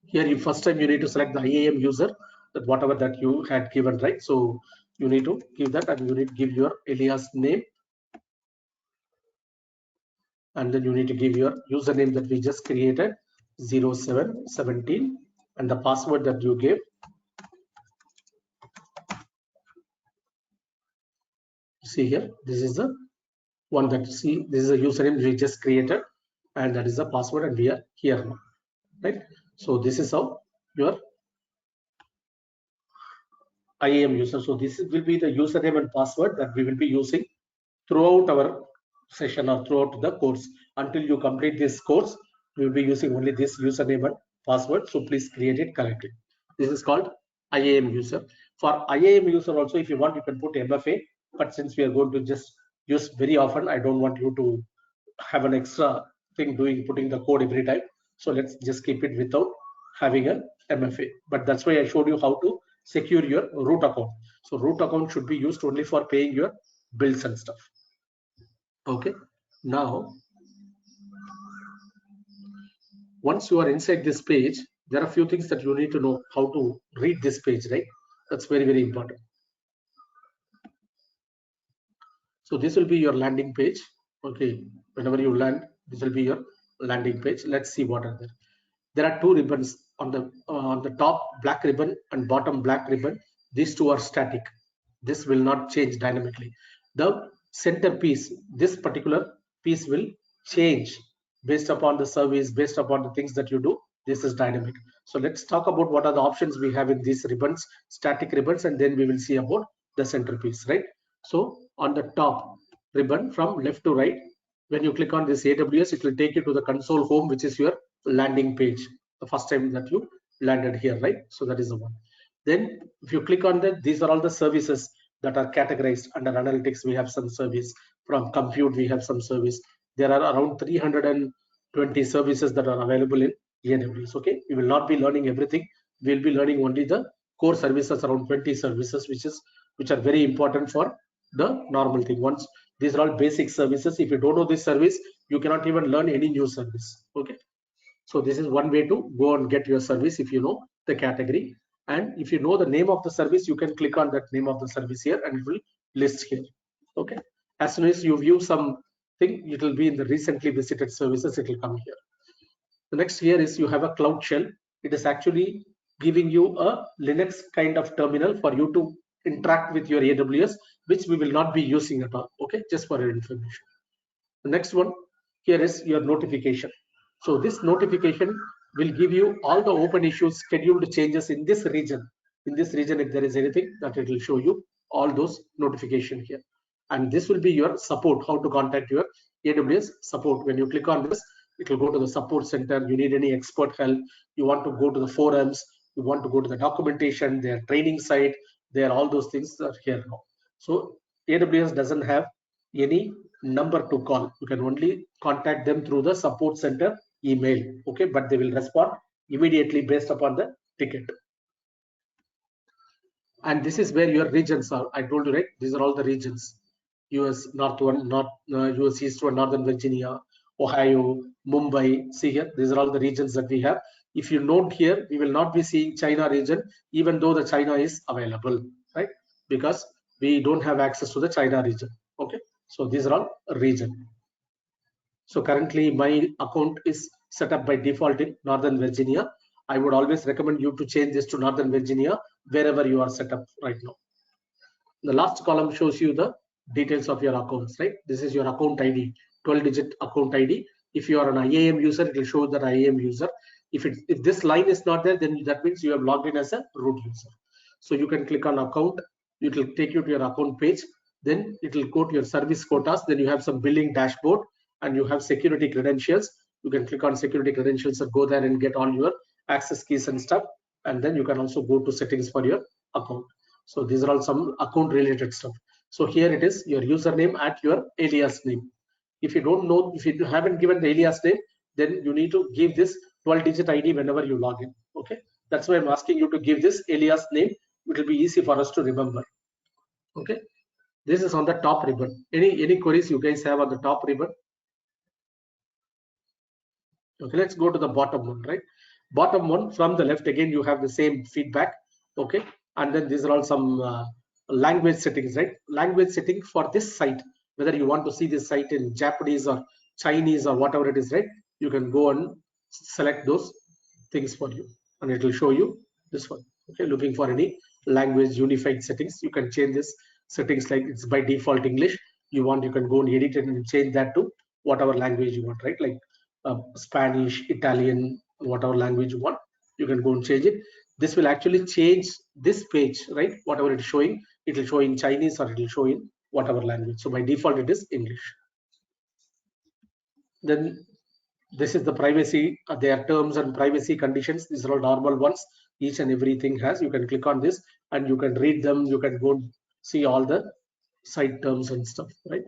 Here, you first time you need to select the IAM user, that whatever that you had given, right? So you need to give that, and you need to give your alias name, and then you need to give your username that we just created, 0717, and the password that you gave. See here, this is the one that, see, this is a username we just created, and that is the password, and we are here now, right? So this is how your IAM user. So this will be the username and password that we will be using throughout our session or throughout the course. Until you complete this course, we will be using only this username and password. So please create it correctly. This is called IAM user. For IAM user also, if you want, you can put MFA. But since we are going to just use very often, I don't want you to have an extra thing putting the code every time. So let's just keep it without having an MFA. But that's why I showed you how to secure your root account. So root account should be used only for paying your bills and stuff. Okay, now once you are inside this page, there are a few things that you need to know how to read this page, right? That's very, very important. So this will be your landing page. Okay, whenever you land, this will be your landing page. Let's see what are there. There are two ribbons on the top, black ribbon, and bottom black ribbon. These two are static. This will not change dynamically. The center piece, this particular piece will change based upon the service, based upon the things that you do. This is dynamic. So let's talk about what are the options we have in these ribbons, static ribbons, and then we will see about the centerpiece, right? So on the top ribbon from left to right, when you click on this AWS, it will take you to the console home, which is your landing page, the first time that you landed here, right? So that is the one. Then if you click on that, these are all the services that are categorized under analytics. We have some service. From compute, we have some service. There are around 320 services that are available in AWS. Okay, we will not be learning everything. We will be learning only the core services, around 20 services, which are very important for the normal thing. Once these are all basic services. If you don't know this service, you cannot even learn any new service. Okay, so this is one way to go and get your service if you know the category. And if you know the name of the service, you can click on that name of the service here and it will list here. Okay, as soon as you view something, it will be in the recently visited services, it will come here. The next here is you have a cloud shell. It is actually giving you a Linux kind of terminal for you to interact with your AWS, which we will not be using at all. Okay, just for your information. The next one here is your notification. So this notification will give you all the open issues, scheduled changes in this region. In this region, if there is anything, that it will show you all those notification here. And this will be your support, how to contact your AWS support. When you click on this, it will go to the support center. You need any expert help, you want to go to the forums, you want to go to the documentation, their training site, there all those things are here now. So AWS doesn't have any number to call. You can only contact them through the support center email. Okay, but they will respond immediately based upon the ticket. And this is where your regions are. I told you, right? These are all the regions. US North one, US East one, Northern Virginia, Ohio, Mumbai. See here, these are all the regions that we have. If you note here, we will not be seeing China region, even though the China is available, right? Because we don't have access to the China region. Okay, so these are all region. So currently my account is set up by default in Northern Virginia. I would always recommend you to change this to Northern Virginia wherever you are set up right now. The last column shows you the details of your accounts, right? This is your account ID, 12-digit account ID. If you are an IAM user, it will show that IAM user. If this line is not there, then that means you have logged in as a root user. So you can click on account. It will take you to your account page. Then it will go to your service quotas. Then you have some billing dashboard and you have security credentials. You can click on security credentials and go there and get all your access keys and stuff. And then you can also go to settings for your account. So these are all some account related stuff. So here it is your username at your alias name. If you don't know, if you haven't given the alias name, then you need to give this 12-digit ID whenever you log in. Okay, that's why I'm asking you to give this alias name. It will be easy for us to remember. Okay, this is on the top ribbon. Any queries you guys have on the top ribbon? Okay, let's go to the bottom one, right? Bottom one from the left, again you have the same feedback. Okay, and then these are all some language settings, right? Language setting for this site, whether you want to see this site in Japanese or Chinese or whatever it is, right? You can go and select those things for you and it will show you this one. Okay, looking for any language unified settings, you can change this settings, like it's by default English. You want, you can go and edit it and change that to whatever language you want, right? Like Spanish, Italian, whatever language you want, you can go and change it. This will actually change this page, right? Whatever it's showing, it will show in Chinese or it will show in whatever language. So by default it is English. Then this is the privacy, their terms and privacy conditions. These are all normal ones. Each and everything has, you can click on this and you can read them. You can go and see all the site terms and stuff, right?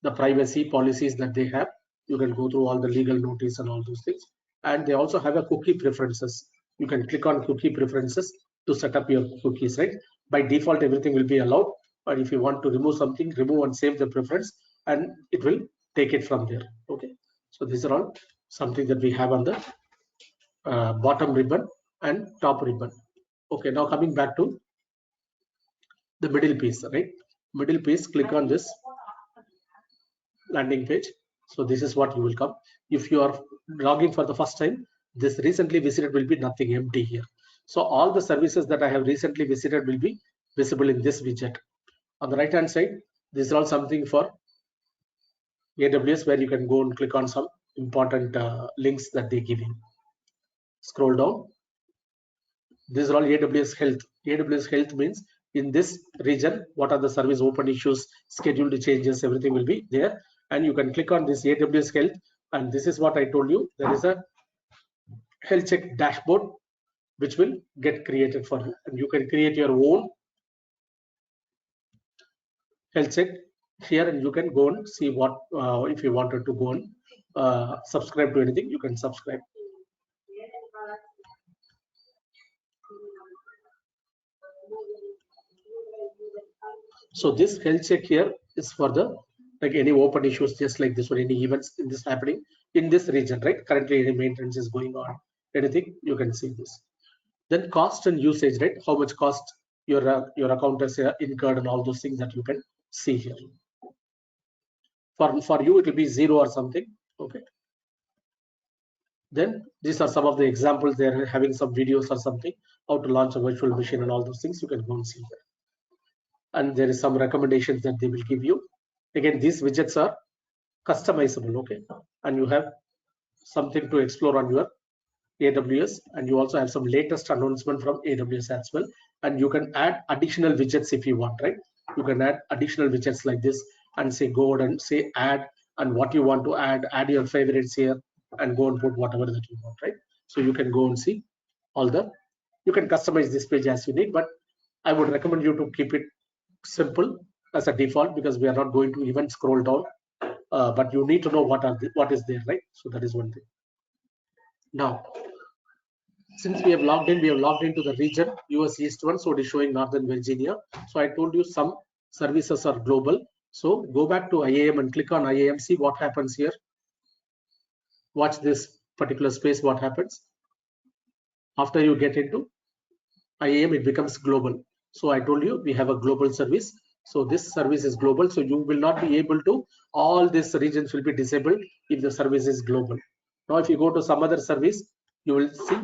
The privacy policies that they have, you can go through all the legal notice and all those things. And they also have a cookie preferences. You can click on cookie preferences to set up your cookies, right? By default, everything will be allowed. But if you want to remove something, remove and save the preference, and it will take it from there. Okay. So these are all something that we have on the bottom ribbon and top ribbon. Okay. Now coming back to the middle piece, right? Middle piece, click on this landing page. So this is what you will come. If you are logging for the first time, this recently visited will be nothing, empty here. So all the services that I have recently visited will be visible in this widget. On the right hand side, this is all something for AWS, where you can go and click on some important links that they give you. Scroll down. This is all AWS Health. AWS Health means in this region, what are the service open issues, scheduled changes, everything will be there. And you can click on this AWS Health. And this is what I told you. There is a health check dashboard. which will get created for you, and you can create your own health check here, and you can go and see what if you wanted to go and subscribe to anything, you can subscribe. So this health check here is for the like any open issues, just like this one, any events in this happening in this region, right? Currently any maintenance is going on, anything, you can see this. Then cost and usage, right? How much cost your account has incurred and all those things that you can see here. For you, it will be 0 or something. Okay. Then these are some of the examples. They're having some videos or something, how to launch a virtual machine and all those things. You can go and see there. And there is some recommendations that they will give you. Again, these widgets are customizable, okay? And you have something to explore on your AWS, and you also have some latest announcement from AWS as well. And you can add additional widgets if you want, right? You can add additional widgets like this and say go ahead and say add, and what you want to add your favorites here, and go and put whatever that you want, right? So you can go and see all the, you can customize this page as you need, but I would recommend you to keep it simple as a default, because we are not going to even scroll down, but you need to know what is there, right? So that is one thing. Now, since we have logged in, we have logged into the region US East one, so it is showing Northern Virginia. So I told you some services are global. So go back to IAM and click on IAM, see what happens here. Watch this particular space, what happens. After you get into IAM, it becomes global. So I told you we have a global service. So this service is global. So you will not be able to, all these regions will be disabled if the service is global. Now, if you go to some other service, you will see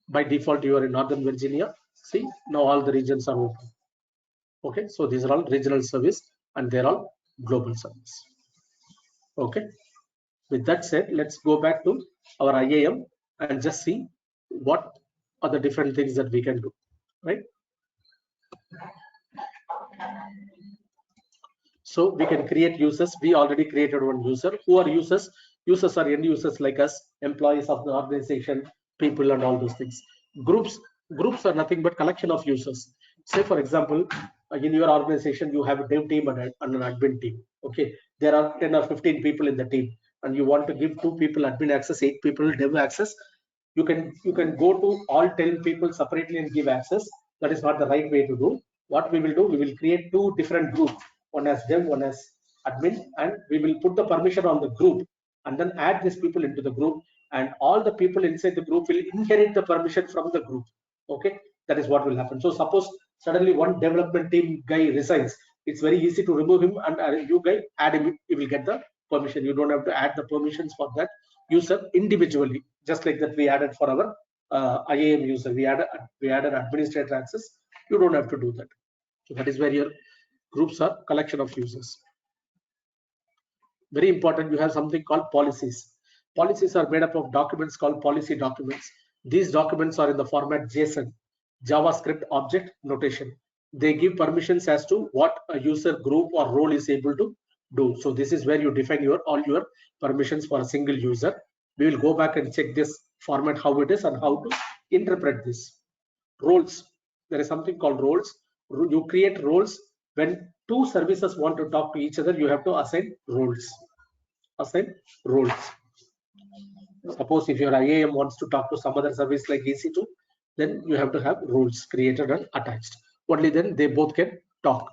by default you are in Northern Virginia. See, now all the regions are open. Okay, so these are all regional service and they're all global service. Okay, with that said, let's go back to our IAM and just see what are the different things that we can do, right? So we can create users. We already created one user. Who are users? Users are end users like us, employees of the organization, people, and all those things. Groups are nothing but collection of users. Say for example, in your organization you have a dev team and an admin team. Okay, there are 10 or 15 people in the team, and you want to give 2 people admin access, 8 people dev access. You can go to all 10 people separately and give access. That is not the right way to do. What we will do, we will create 2 different groups, one as dev, one as admin, and we will put the permission on the group and then add these people into the group, and all the people inside the group will inherit the permission from the group. Okay, that is what will happen. So suppose suddenly one development team guy resigns, it's very easy to remove him, and you guy add him, you will get the permission. You don't have to add the permissions for that user individually, just like that we added for our IAM user. We added administrator access. You don't have to do that. So that is where your groups are collection of users. Very important, you have something called policies. Policies are made up of documents called policy documents. These documents are in the format JSON, JavaScript object notation. They give permissions as to what a user group or role is able to do. So this is where you define all your permissions for a single user. We will go back and check this format, how it is and how to interpret this. Roles, there is something called roles. You create roles. When 2 services want to talk to each other, you have to assign roles. Assign roles. Suppose if your IAM wants to talk to some other service like EC2, then you have to have roles created and attached. Only then they both can talk.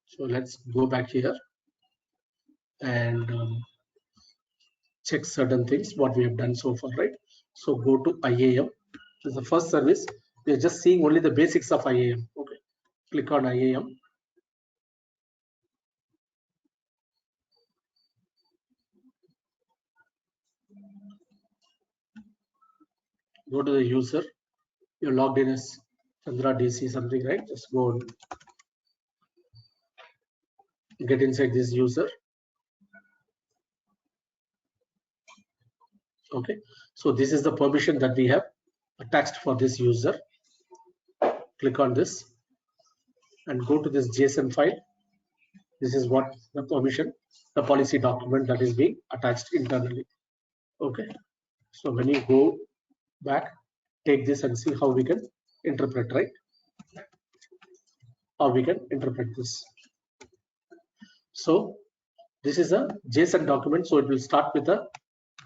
So let's go back here and check certain things what we have done so far, right? So go to IAM. This is the first service. We are just seeing only the basics of IAM. Okay, click on IAM. Go to the user. You're logged in as Chandra DC something, right? Just go and get inside this user. Okay, so this is the permission that we have attached for this user. Click on this and go to this JSON file. This is what the permission, the policy document that is being attached internally. Okay. So when you go back, take this and see how we can interpret, right? How we can interpret this. So this is a JSON document. So it will start with a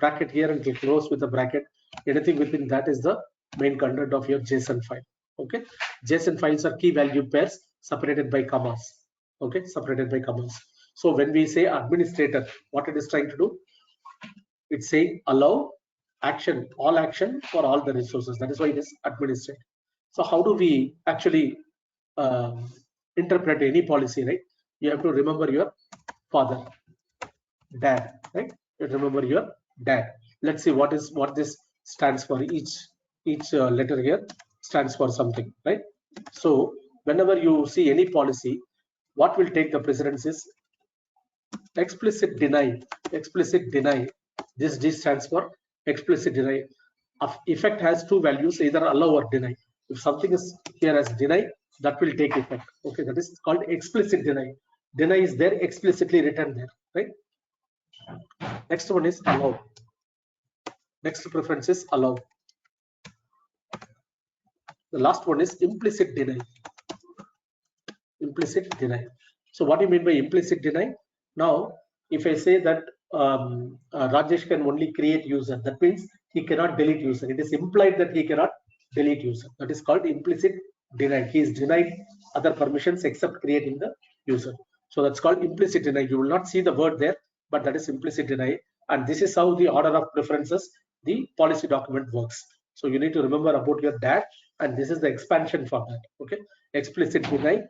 bracket here and it will close with a bracket. Anything within that is the main content of your JSON file. Okay. JSON files are key value pairs separated by commas. Okay. Separated by commas. So when we say administrator, what it is trying to do? It's saying allow action, all action for all the resources. That is why it is administrator. So how do we actually interpret any policy, right? You have to remember your father, dad, right? You remember your dad. Let's see what this stands for. Each letter here stands for something, right? So whenever you see any policy, what will take the precedence is explicit deny. Explicit deny. This D stands for explicit deny. Effect has two values, either allow or deny. If something is here as deny, that will take effect. Okay, that is called explicit deny. Deny is there explicitly written there, right? Next one is allow. Next preference is allow. The last one is implicit deny. Implicit deny. So what do you mean by implicit deny? Now, if I say that Rajesh can only create user, that means he cannot delete user. It is implied that he cannot delete user. That is called implicit deny. He is denied other permissions except creating the user. So that's called implicit deny. You will not see the word there, but that is implicit deny. And this is how the order of preferences, the policy document works. So you need to remember about your dad, and this is the expansion for that. Okay, explicit deny,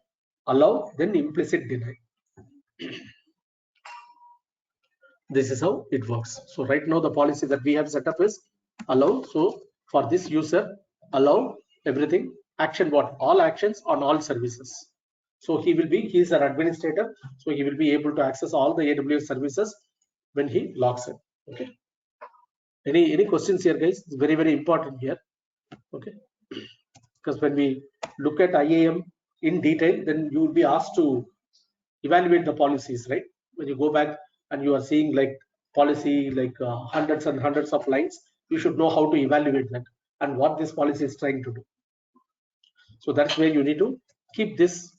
allow, then implicit deny. This is how it works. So right now the policy that we have set up is allow. So for this user, allow everything, action what? All actions on all services. So he is an administrator, so he will be able to access all the AWS services when he logs in. Okay. Any questions here, guys? It's very, very important here. Okay. Because when we look at IAM in detail, then you will be asked to evaluate the policies, right? When you go back and you are seeing like policy like hundreds and hundreds of lines, you should know how to evaluate that and what this policy is trying to do. So that's where you need to keep this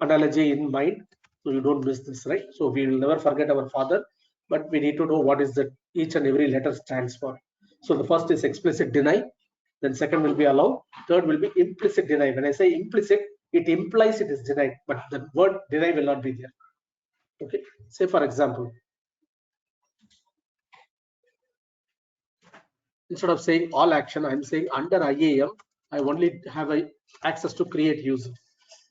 analogy in mind so you don't miss this, right? So we will never forget our father, but we need to know what is that each and every letter stands for. So the first is explicit deny, then second will be allow, third will be implicit deny. When I say implicit, it implies it is denied, but the word deny will not be there. Okay, say for example, instead of saying all action, I'm saying under IAM, I only have access to create user.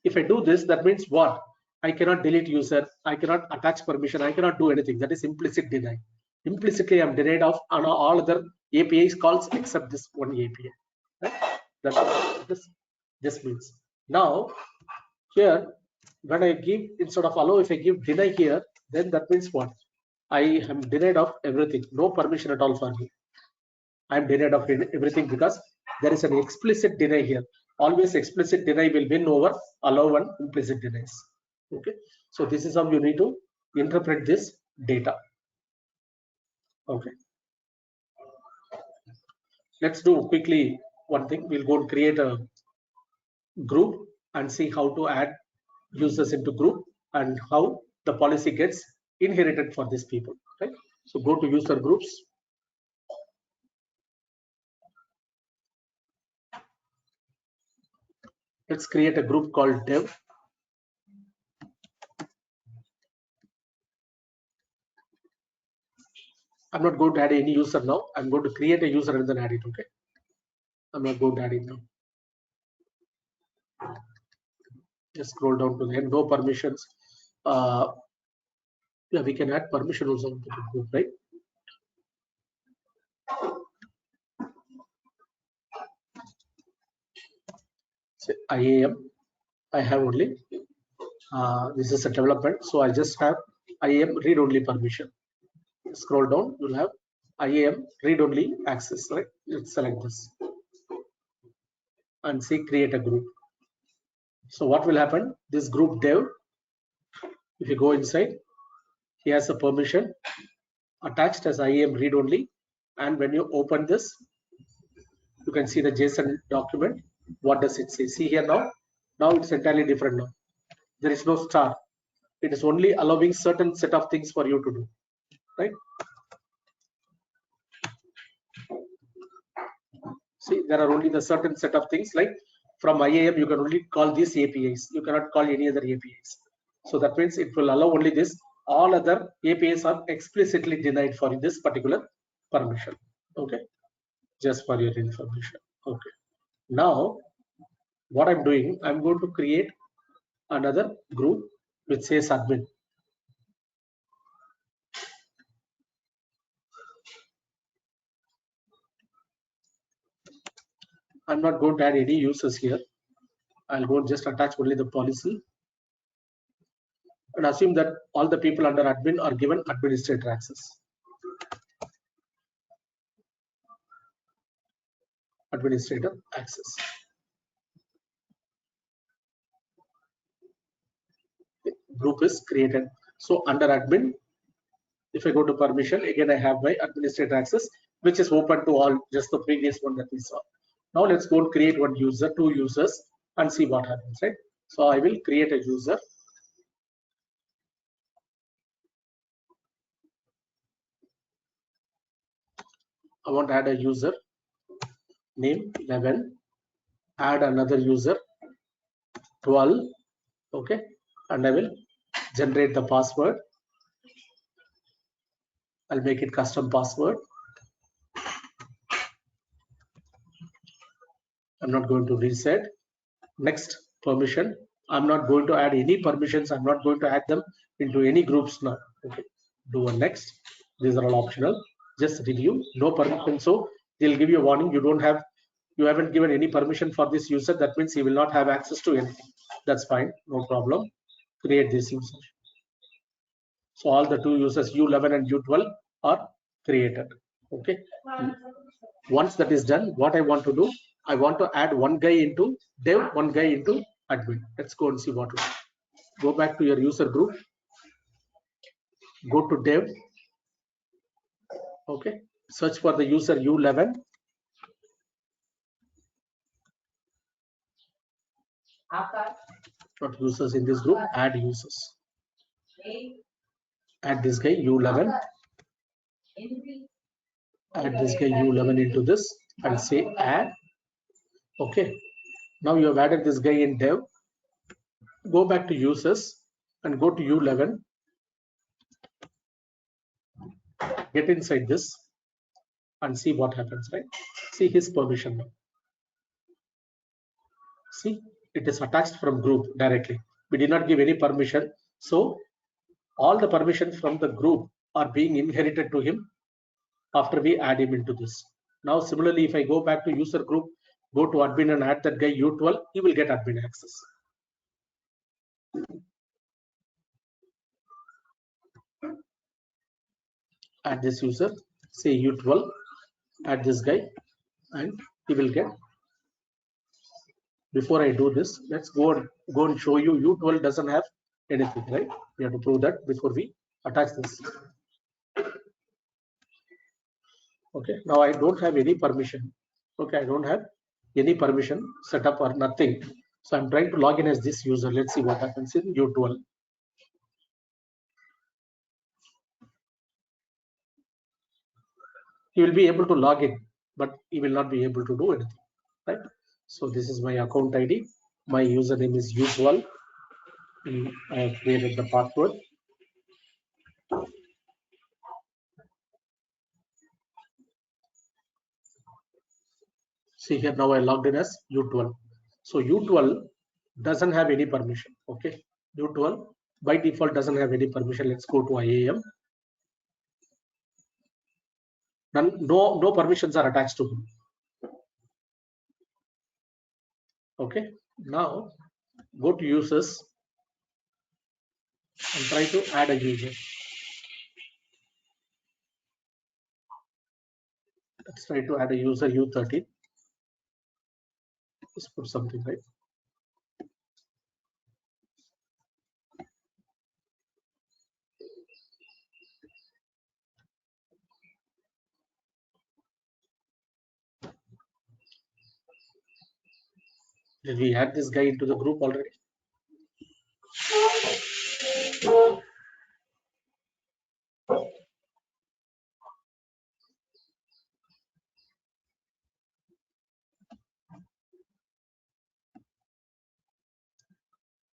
If I do this, that means what? I cannot delete user, I cannot attach permission, I cannot do anything. That is implicit deny. Implicitly, I'm denied of all other APIs calls except this one API. Right? That's what this means. Now, here, when I give, instead of allow, if I give deny here, then that means what? I am denied of everything, no permission at all for me. I am denied of everything because there is an explicit deny here. Always explicit deny will win over allow and implicit denies. Okay, so this is how you need to interpret this data. Okay, let's do quickly one thing. We'll go and create a group and see how to add users into group and how the policy gets inherited for these people. Right, so go to user groups. Let's create a group called dev. I'm not going to add any user now. I'm going to create a user and then add it. Okay, I'm not going to add it now. Just scroll down to the end. No permissions. Yeah, we can add permission also to the group, right? So IAM, I have only this is a development, so I just have IAM read only permission. Scroll down, you'll have IAM read only access, right? Let's select this and see create a group. So what will happen? This group dev If you go inside, he has a permission attached as IAM read only. And when you open this, you can see the JSON document. What does it say? See here now. Now it's entirely different now. There is no star. It is only allowing certain set of things for you to do, right? See, there are only the certain set of things, like from IAM, you can only call these APIs. You cannot call any other APIs. So that means it will allow only this. All other APIs are explicitly denied for this particular permission. Okay, just for your information. Okay, now what I'm doing, I'm going to create another group which says admin. I'm not going to add any users here. I'll go just attach only the policy and assume that all the people under admin are given administrator access. Administrator access. Group is created. So under admin, if I go to permission, again I have my administrator access, which is open to all, just the previous one that we saw. Now let's go and create one user, two users, and see what happens, right? So I will create a user. I want to add a user name 11, add another user 12, okay, and I will generate the password. I'll make it custom password. I'm not going to reset. Next permission. I'm not going to add any permissions. I'm not going to add them into any groups now. Okay. Do a next. These are all optional. Just review. No permission. So they'll give you a warning. You haven't given any permission for this user. That means he will not have access to anything. That's fine. No problem. Create this user. So all the two users U11 and U12 are created. Okay. Once that is done, what I want to do, I want to add one guy into dev, one guy into admin. Let's go and see what. Go back to your user group. Go to dev. Okay. Search for the user U11. Not users in this group. Add users. Add this guy U11. Add this guy U11 into this and say add. Okay. Now you have added this guy in dev. Go back to users and go to U11. Get inside this and see what happens, right? See his permission now. See, it is attached from group directly. We did not give any permission. So all the permissions from the group are being inherited to him after we add him into this. Now, similarly, if I go back to user group, go to admin and add that guy U12, he will get admin access. Add this user, say U12, add this guy, and he will get. Before I do this, let's go and show you U12 doesn't have anything, right? We have to prove that before we attach this. Okay, now I don't have any permission. Okay, I don't have any permission set up or nothing. So I'm trying to log in as this user. Let's see what happens in U12. He will be able to log in, but he will not be able to do anything, right? So this is my account ID. My username is U12. I have created the password. See here, now I logged in as U12. So U12 doesn't have any permission. Okay, U12 by default doesn't have any permission. Let's go to IAM. No permissions are attached to him. Okay, now go to users and try to add a user. Let's try to add a user U13. Let's put something, right? Did we add this guy into the group already?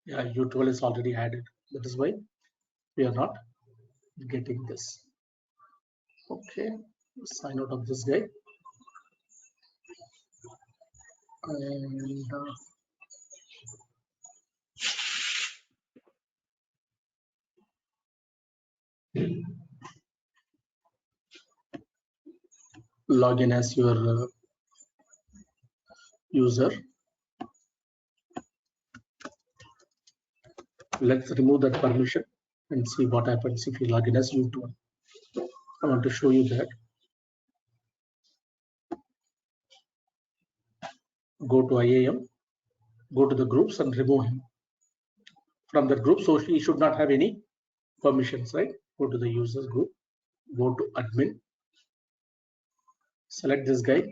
Yeah, U12 is already added. That is why we are not getting this. Okay, sign out of this guy. And log in as your user. Let's remove that permission and see what happens if you log in as U12. I want to show you that. Go to IAM, go to the groups and remove him from the group. So he should not have any permissions, right? Go to the users group, go to admin, select this guy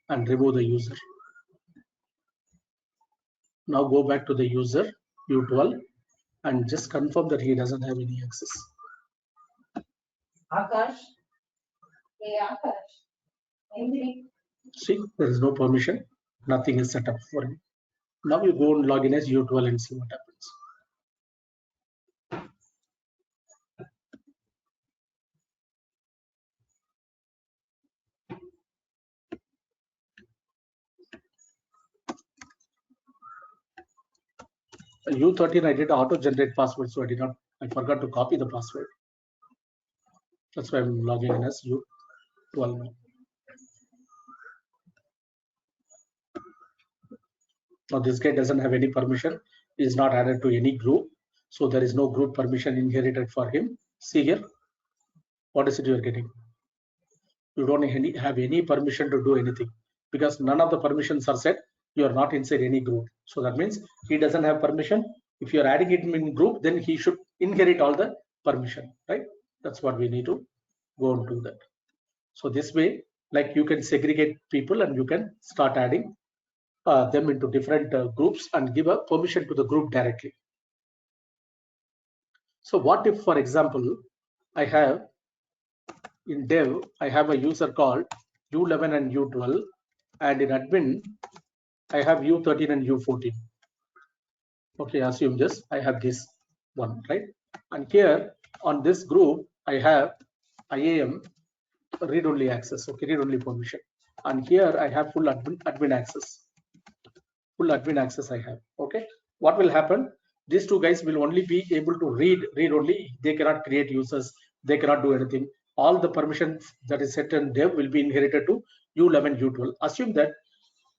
and remove the user. Now go back to the user U12 and just confirm that he doesn't have any access. Akash. Hey, Akash. See, there is no permission. Nothing is set up for him. Now you go and log in as U12 and see what happens. U13 I did auto generate password, so I forgot to copy the password. That's why I'm logging in as U12 now. Now this guy doesn't have any permission, is not added to any group, so there is no group permission inherited for him. See here, what is it you're getting? You don't have any permission to do anything because none of the permissions are set. You are not inside any group, so that means he doesn't have permission. If you are adding it in group, then he should inherit all the permission, right? That's what we need to go and do that. So this way, like you can segregate people and you can start adding them into different groups and give a permission to the group directly. So what if, for example, I have in dev, I have a user called U11 and U12, and in admin, I have U13 and U14. Okay, assume this, I have this one, right? And here on this group, I have IAM read-only access, okay, read-only permission. And here I have full admin access. Full admin access I have, okay? What will happen? These two guys will only be able to read only. They cannot create users. They cannot do anything. All the permissions that is set in dev will be inherited to U11, U12. Assume that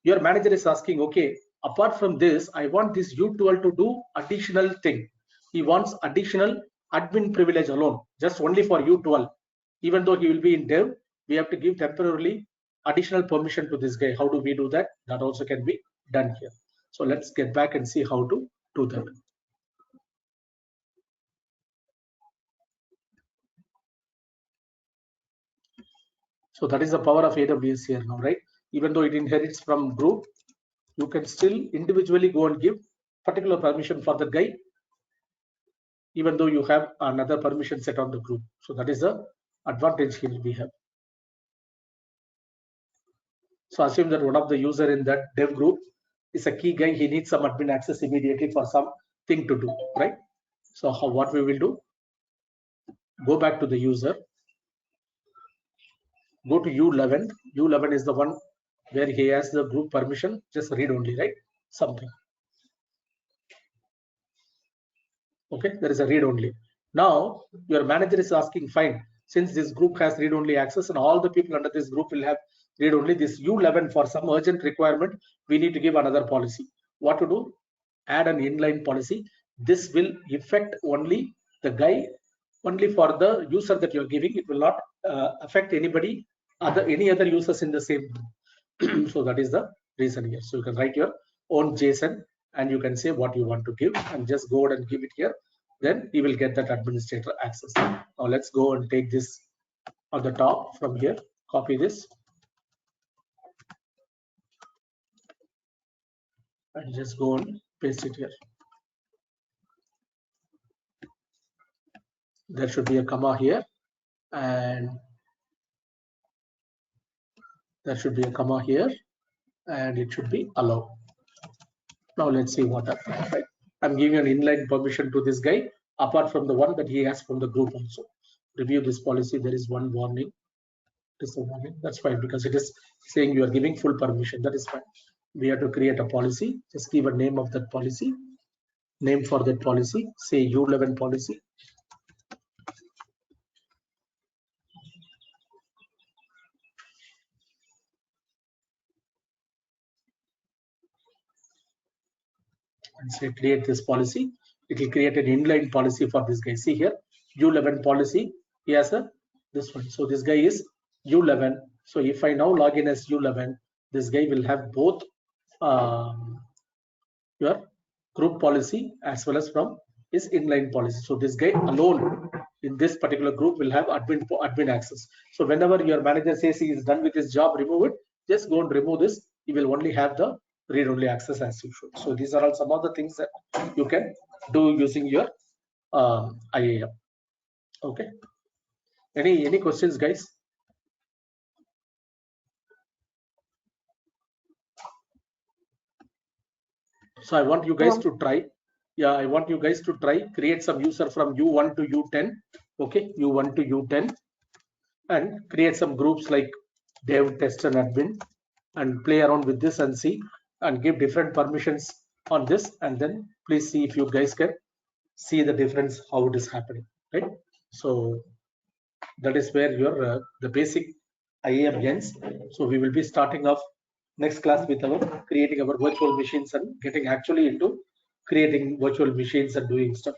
your manager is asking, okay, apart from this, I want this U12 to do additional thing. He wants additional admin privilege alone, just only for U12. Even though he will be in dev, we have to give temporarily additional permission to this guy. How do we do that? That also can be done here. So let's get back and see how to do that. So that is the power of AWS here now, right? Even though it inherits from group, you can still individually go and give particular permission for the guy, even though you have another permission set on the group. So that is the advantage here we have. So assume that one of the user in that dev group is a key guy. He needs some admin access immediately for something to do, right? So what we will do, go back to the user, go to U11. U11 is the one where he has the group permission, just read only, right? Something. Okay, there is a read only. Now your manager is asking, fine, since this group has read only access and all the people under this group will have read only, this U11 for some urgent requirement, we need to give another policy. What to do? Add an inline policy. This will affect only the guy, only for the user that you're giving. It will not affect anybody, any other users in the same group. So that is the reason here. So you can write your own JSON and you can say what you want to give and just go ahead and give it here. Then you will get that administrator access. Now let's go and take this on the top from here, copy this. and just go and paste it here. There should be a comma here, and there should be a comma here, and it should be allow. Now let's see what happens. Right? I'm giving an inline permission to this guy, apart from the one that he has from the group also. Review this policy. There is one warning. It is a warning. That's fine because it is saying you are giving full permission. That is fine. We have to create a policy. Just give a name of that policy. Name for that policy. Say U11 policy. And say create this policy. It will create an inline policy for this guy. See here, U11 policy. He has a this one. So this guy is U11. So if I now log in as U11, this guy will have both your group policy as well as from his inline policy. So this guy alone in this particular group will have admin access. So whenever your manager says he is done with his job, remove it. Just go and remove this. He will only have the read-only access as usual. So these are all some of the things that you can do using your IAM. Okay. Any questions, guys? So I want you guys to try. Yeah, I want you guys to try create some user from U1 to U10. Okay, U1 to U10, and create some groups like dev, test, and admin, and play around with this and see, and give different permissions on this, and then please see if you guys can see the difference how it is happening, right? So that is where your the basic IAM ends. So we will be starting off next class with our creating our virtual machines and getting actually into creating virtual machines and doing stuff.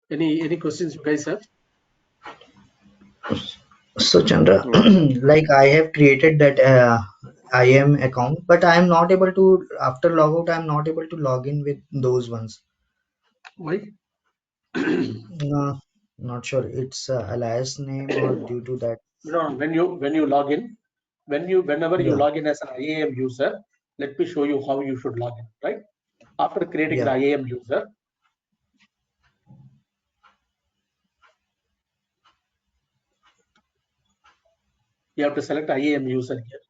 Any questions you guys have? So Chandra, like I have created that IAM account, but I am not able to, after logout, I am not able to log in with those ones. Why? No, not sure. It's alias name or due to that. No, when you log in, whenever you Yeah. log in as an IAM user, let me show you how you should log in, right? After creating the IAM user, you have to select IAM user here.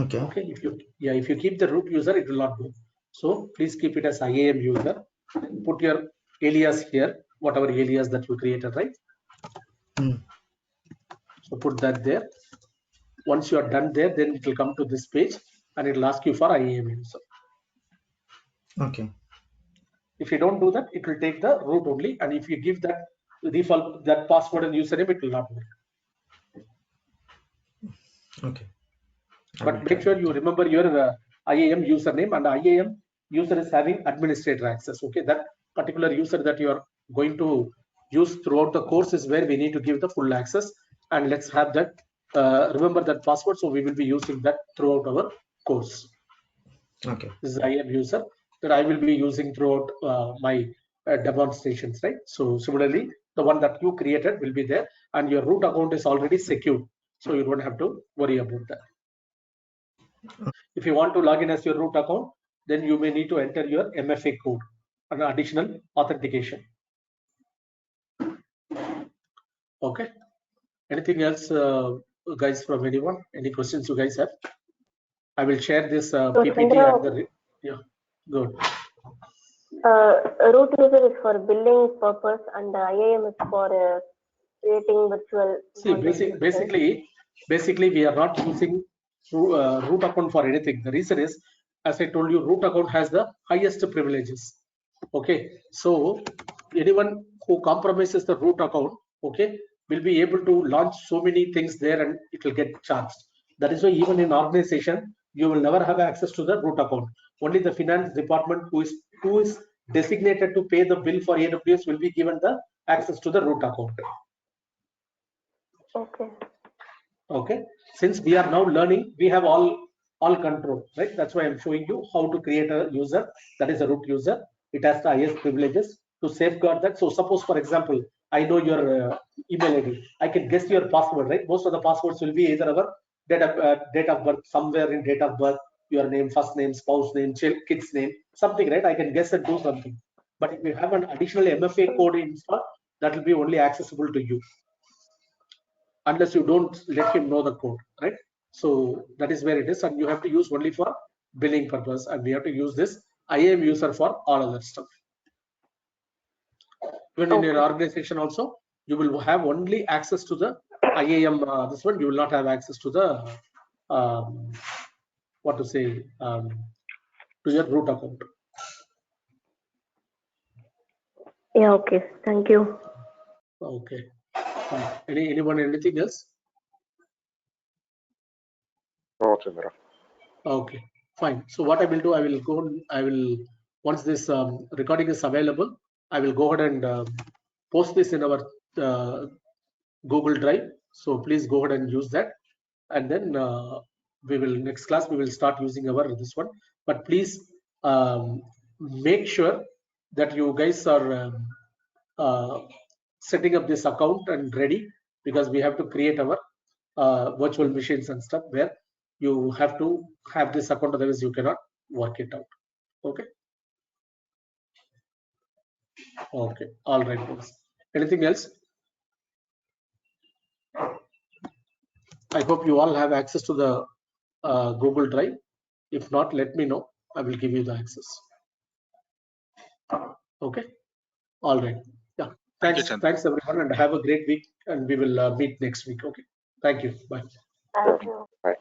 Okay. Okay. If you keep the root user, it will not go. So please keep it as IAM user. Put your alias here, whatever alias that you created, right? So put that there. Once you are done there, then it will come to this page and it will ask you for IAM user. Okay. If you don't do that, it will take the root only, and if you give that default that password and username, it will not work. Okay. But make sure you remember your IAM username, and IAM user is having administrator access. Okay, that particular user that you are going to use throughout the course is where we need to give the full access, and let's have that remember that password. So we will be using that throughout our course. Okay. This is IAM user that I will be using throughout my demonstrations, right? So similarly, the one that you created will be there, and your root account is already secured, so you don't have to worry about that. If you want to log in as your root account, then you may need to enter your MFA code, an additional authentication. Okay. Anything else, guys, from anyone? Any questions you guys have? I will share this PPT and the good. Root user is for billing purpose, and the IAM is for creating virtual. See, basically, we are not using root account for anything. The reason is, as I told you, root account has the highest privileges. Okay, so anyone who compromises the root account, okay, will be able to launch so many things there, and it will get charged. That is why even in organization, you will never have access to the root account. Only the finance department who is designated to pay the bill for AWS will be given the access to the root account. Okay. Okay. Since we are now learning, we have all control, right? That's why I'm showing you how to create a user that is a root user. It has the highest privileges to safeguard that. So suppose, for example, I know your email ID. I can guess your password, right? Most of the passwords will be either our date of birth, somewhere in date of birth, your name, first name, spouse name, kid's name, something, right? I can guess and do something. But if you have an additional MFA code installed, that will be only accessible to you, unless you don't let him know the code, right? So that is where it is, and you have to use only for billing purpose, and we have to use this IAM user for all other stuff. Even in your organization also, you will have only access to the IAM, this one, you will not have access to the, what to say, to your root account. Yeah, okay. Thank you. Okay. Anyone, anything else? No, Chandra. Okay, fine. So what I will do, I will go, once this recording is available, I will go ahead and post this in our Google Drive. So please go ahead and use that. And then we will, next class, we will start using our this one. But please make sure that you guys are setting up this account and ready, because we have to create our virtual machines and stuff where you have to have this account, otherwise you cannot work it out. Okay. Okay. All right. Anything else? I hope you all have access to the Google Drive. If not, let me know. I will give you the access. Okay. All right. Yeah. Thanks. Thanks everyone, and have a great week. And we will meet next week. Okay. Thank you. Bye. Thank you. Bye.